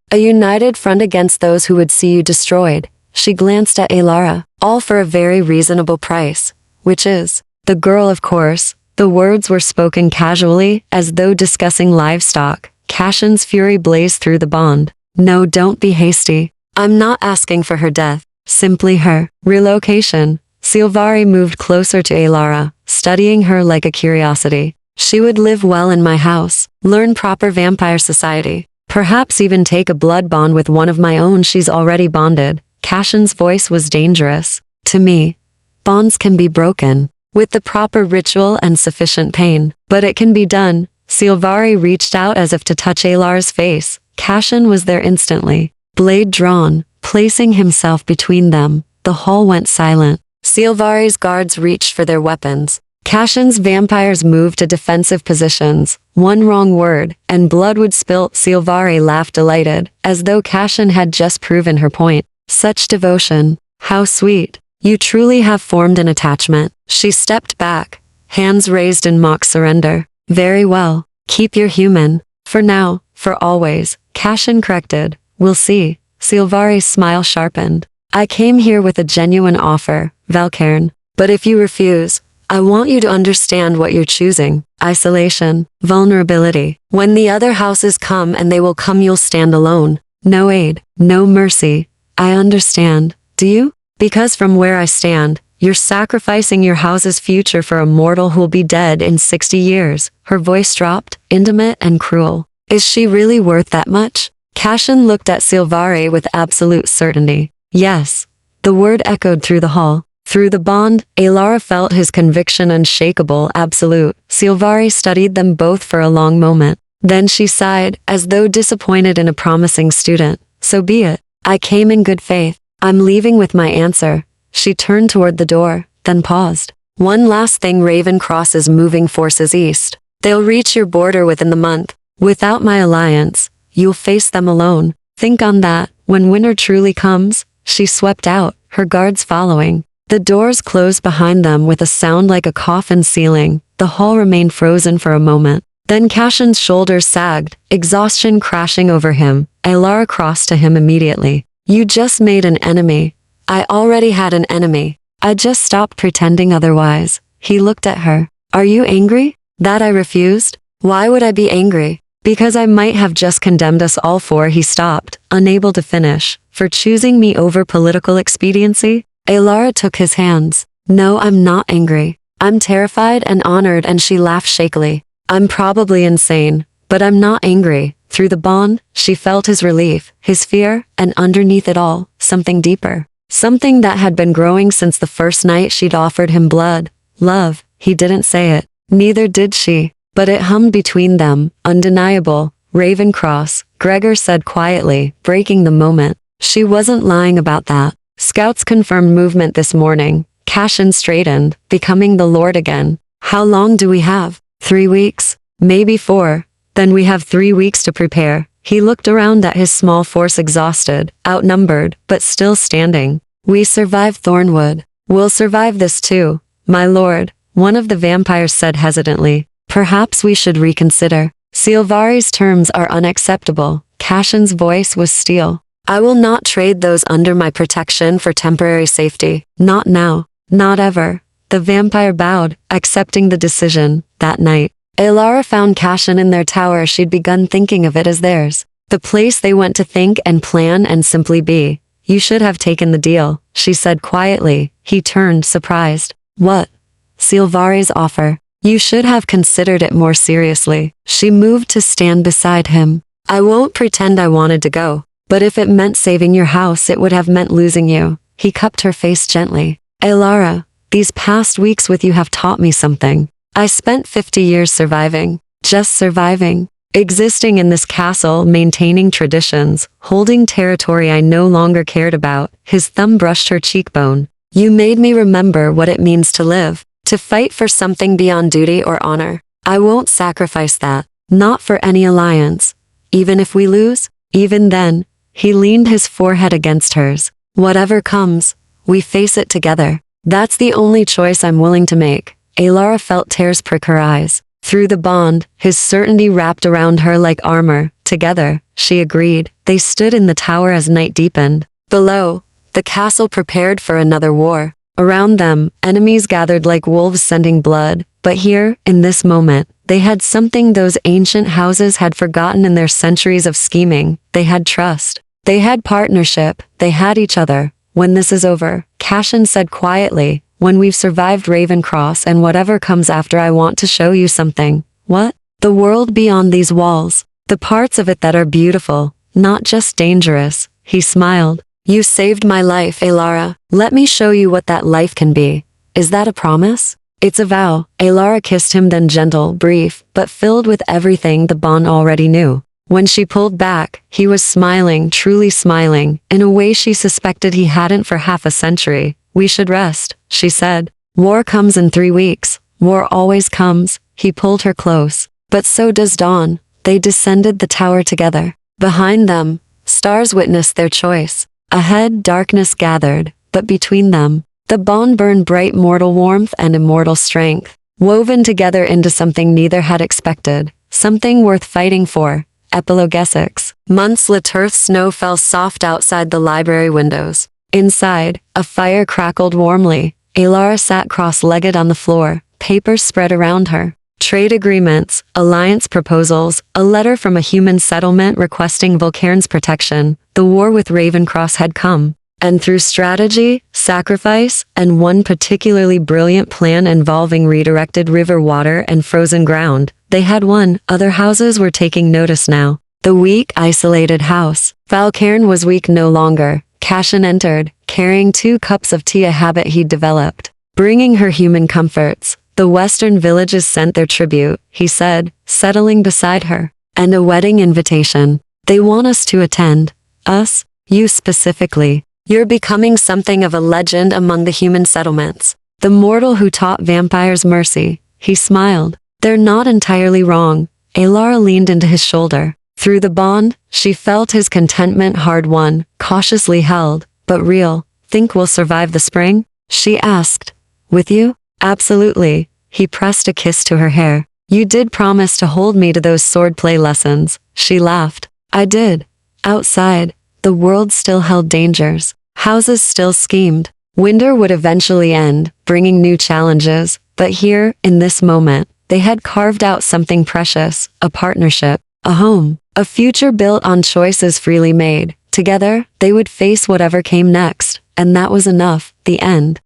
a united front against those who would see you destroyed. She glanced at Alara, all for a very reasonable price. Which is, the girl of course. The words were spoken casually, as though discussing livestock. Cashin's fury blazed through the bond. No, don't be hasty. I'm not asking for her death. Simply her relocation. Silvari moved closer to Alara, studying her like a curiosity. She would live well in my house, learn proper vampire society, perhaps even take a blood bond with one of my own she's already bonded. Cashin's voice was dangerous. To me, bonds can be broken, with the proper ritual and sufficient pain. But it can be done. Silvari reached out as if to touch Alara's face. Cashin was there instantly, blade drawn, placing himself between them. The hall went silent. Silvari's guards reached for their weapons. Cashin's vampires moved to defensive positions. One wrong word, and blood would spill. Silvari laughed delighted, as though Cashin had just proven her point. Such devotion. How sweet. You truly have formed an attachment. She stepped back, hands raised in mock surrender. Very well. Keep your human. For now, for always. Cashin corrected. We'll see. Silvari's smile sharpened. I came here with a genuine offer, Valcairn. But if you refuse, I want you to understand what you're choosing. Isolation, vulnerability. When the other houses come, and they will come, you'll stand alone. No aid, no mercy. I understand. Do you? Because from where I stand, you're sacrificing your house's future for a mortal who'll be dead in 60 years. Her voice dropped, intimate and cruel. Is she really worth that much? Cashin looked at Silvari with absolute certainty. Yes. The word echoed through the hall. Through the bond, Alara felt his conviction unshakable, absolute. Silvari studied them both for a long moment. Then she sighed, as though disappointed in a promising student. So be it. I came in good faith. I'm leaving with my answer. She turned toward the door, then paused. One last thing, Ravencross is moving forces east. They'll reach your border within the month. Without my alliance, you'll face them alone. Think on that. When winter truly comes, she swept out, her guards following. The doors closed behind them with a sound like a coffin ceiling. The hall remained frozen for a moment. Then Cashin's shoulders sagged, exhaustion crashing over him. Alara crossed to him immediately. You just made an enemy. I already had an enemy. I just stopped pretending otherwise. He looked at her. Are you angry? That I refused? Why would I be angry? Because I might have just condemned us all for. He stopped, unable to finish. For choosing me over political expediency? Alara took his hands. No, I'm not angry. I'm terrified and honored, and she laughed shakily. I'm probably insane, but I'm not angry. Through the bond, she felt his relief, his fear, and underneath it all, something deeper. Something that had been growing since the first night she'd offered him blood. Love. He didn't say it. Neither did she. But it hummed between them, undeniable. Ravencross, Gregor said quietly, breaking the moment. She wasn't lying about that. Scouts confirmed movement this morning. Cashin straightened, becoming the Lord again. How long do we have? 3 weeks? Maybe 4. Then we have 3 weeks to prepare. He looked around at his small force, exhausted, outnumbered, but still standing. We survived Thornwood. We'll survive this too, my lord, one of the vampires said hesitantly. Perhaps we should reconsider. Silvari's terms are unacceptable. Cashin's voice was steel. I will not trade those under my protection for temporary safety. Not now. Not ever. The vampire bowed, accepting the decision. That night, Alara found Cashin in their tower. She'd begun thinking of it as theirs. The place they went to think and plan and simply be. You should have taken the deal, she said quietly. He turned, surprised. What? Silvari's offer. You should have considered it more seriously. She moved to stand beside him. I won't pretend I wanted to go. But if it meant saving your house, it would have meant losing you. He cupped her face gently. Alara, these past weeks with you have taught me something. I spent 50 years surviving. Just surviving. Existing in this castle, maintaining traditions, holding territory I no longer cared about. His thumb brushed her cheekbone. You made me remember what it means to live. To fight for something beyond duty or honor. I won't sacrifice that. Not for any alliance. Even if we lose? Even then, he leaned his forehead against hers. Whatever comes, we face it together. That's the only choice I'm willing to make. Alara felt tears prick her eyes. Through the bond, his certainty wrapped around her like armor. Together, she agreed. They stood in the tower as night deepened. Below, the castle prepared for another war. Around them, enemies gathered like wolves scenting blood. But here, in this moment, they had something those ancient houses had forgotten in their centuries of scheming. They had trust. They had partnership. They had each other. When this is over, Cashin said quietly, when we've survived Ravencross and whatever comes after, I want to show you something. What? The world beyond these walls. The parts of it that are beautiful, not just dangerous. He smiled. You saved my life, Alara. Let me show you what that life can be. Is that a promise? It's a vow. Alara kissed him, then gentle, brief, but filled with everything the bond already knew. When she pulled back, he was smiling, truly smiling, in a way she suspected he hadn't for half a century. We should rest, she said. War comes in 3 weeks. War always comes. He pulled her close. But so does dawn. They descended the tower together. Behind them, stars witnessed their choice. Ahead, darkness gathered, but between them, the bond burned bright mortal warmth and immortal strength, woven together into something neither had expected, something worth fighting for. Epilogue 6. Months later, snow fell soft outside the library windows. Inside, a fire crackled warmly. Alara sat cross-legged on the floor, papers spread around her. Trade agreements, alliance proposals, a letter from a human settlement requesting Volcairn's protection. The war with Ravencross had come. And through strategy, sacrifice, and one particularly brilliant plan involving redirected river water and frozen ground, they had won. Other houses were taking notice now. The weak, isolated house. Volcairn was weak no longer. Cashin entered, carrying 2 cups of tea, a habit he'd developed, bringing her human comforts. The western villages sent their tribute, he said, settling beside her. And a wedding invitation. They want us to attend. Us? You specifically. You're becoming something of a legend among the human settlements. The mortal who taught vampires mercy. He smiled. They're not entirely wrong. Alara leaned into his shoulder. Through the bond, she felt his contentment, hard-won, cautiously held, but real. Think we'll survive the spring? She asked. With you? Absolutely. He pressed a kiss to her hair. You did promise to hold me to those swordplay lessons. She laughed. I did. Outside, the world still held dangers. Houses still schemed. Winter would eventually end, bringing new challenges. But here, in this moment, they had carved out something precious, a partnership, a home, a future built on choices freely made. Together, they would face whatever came next. And that was enough. The end.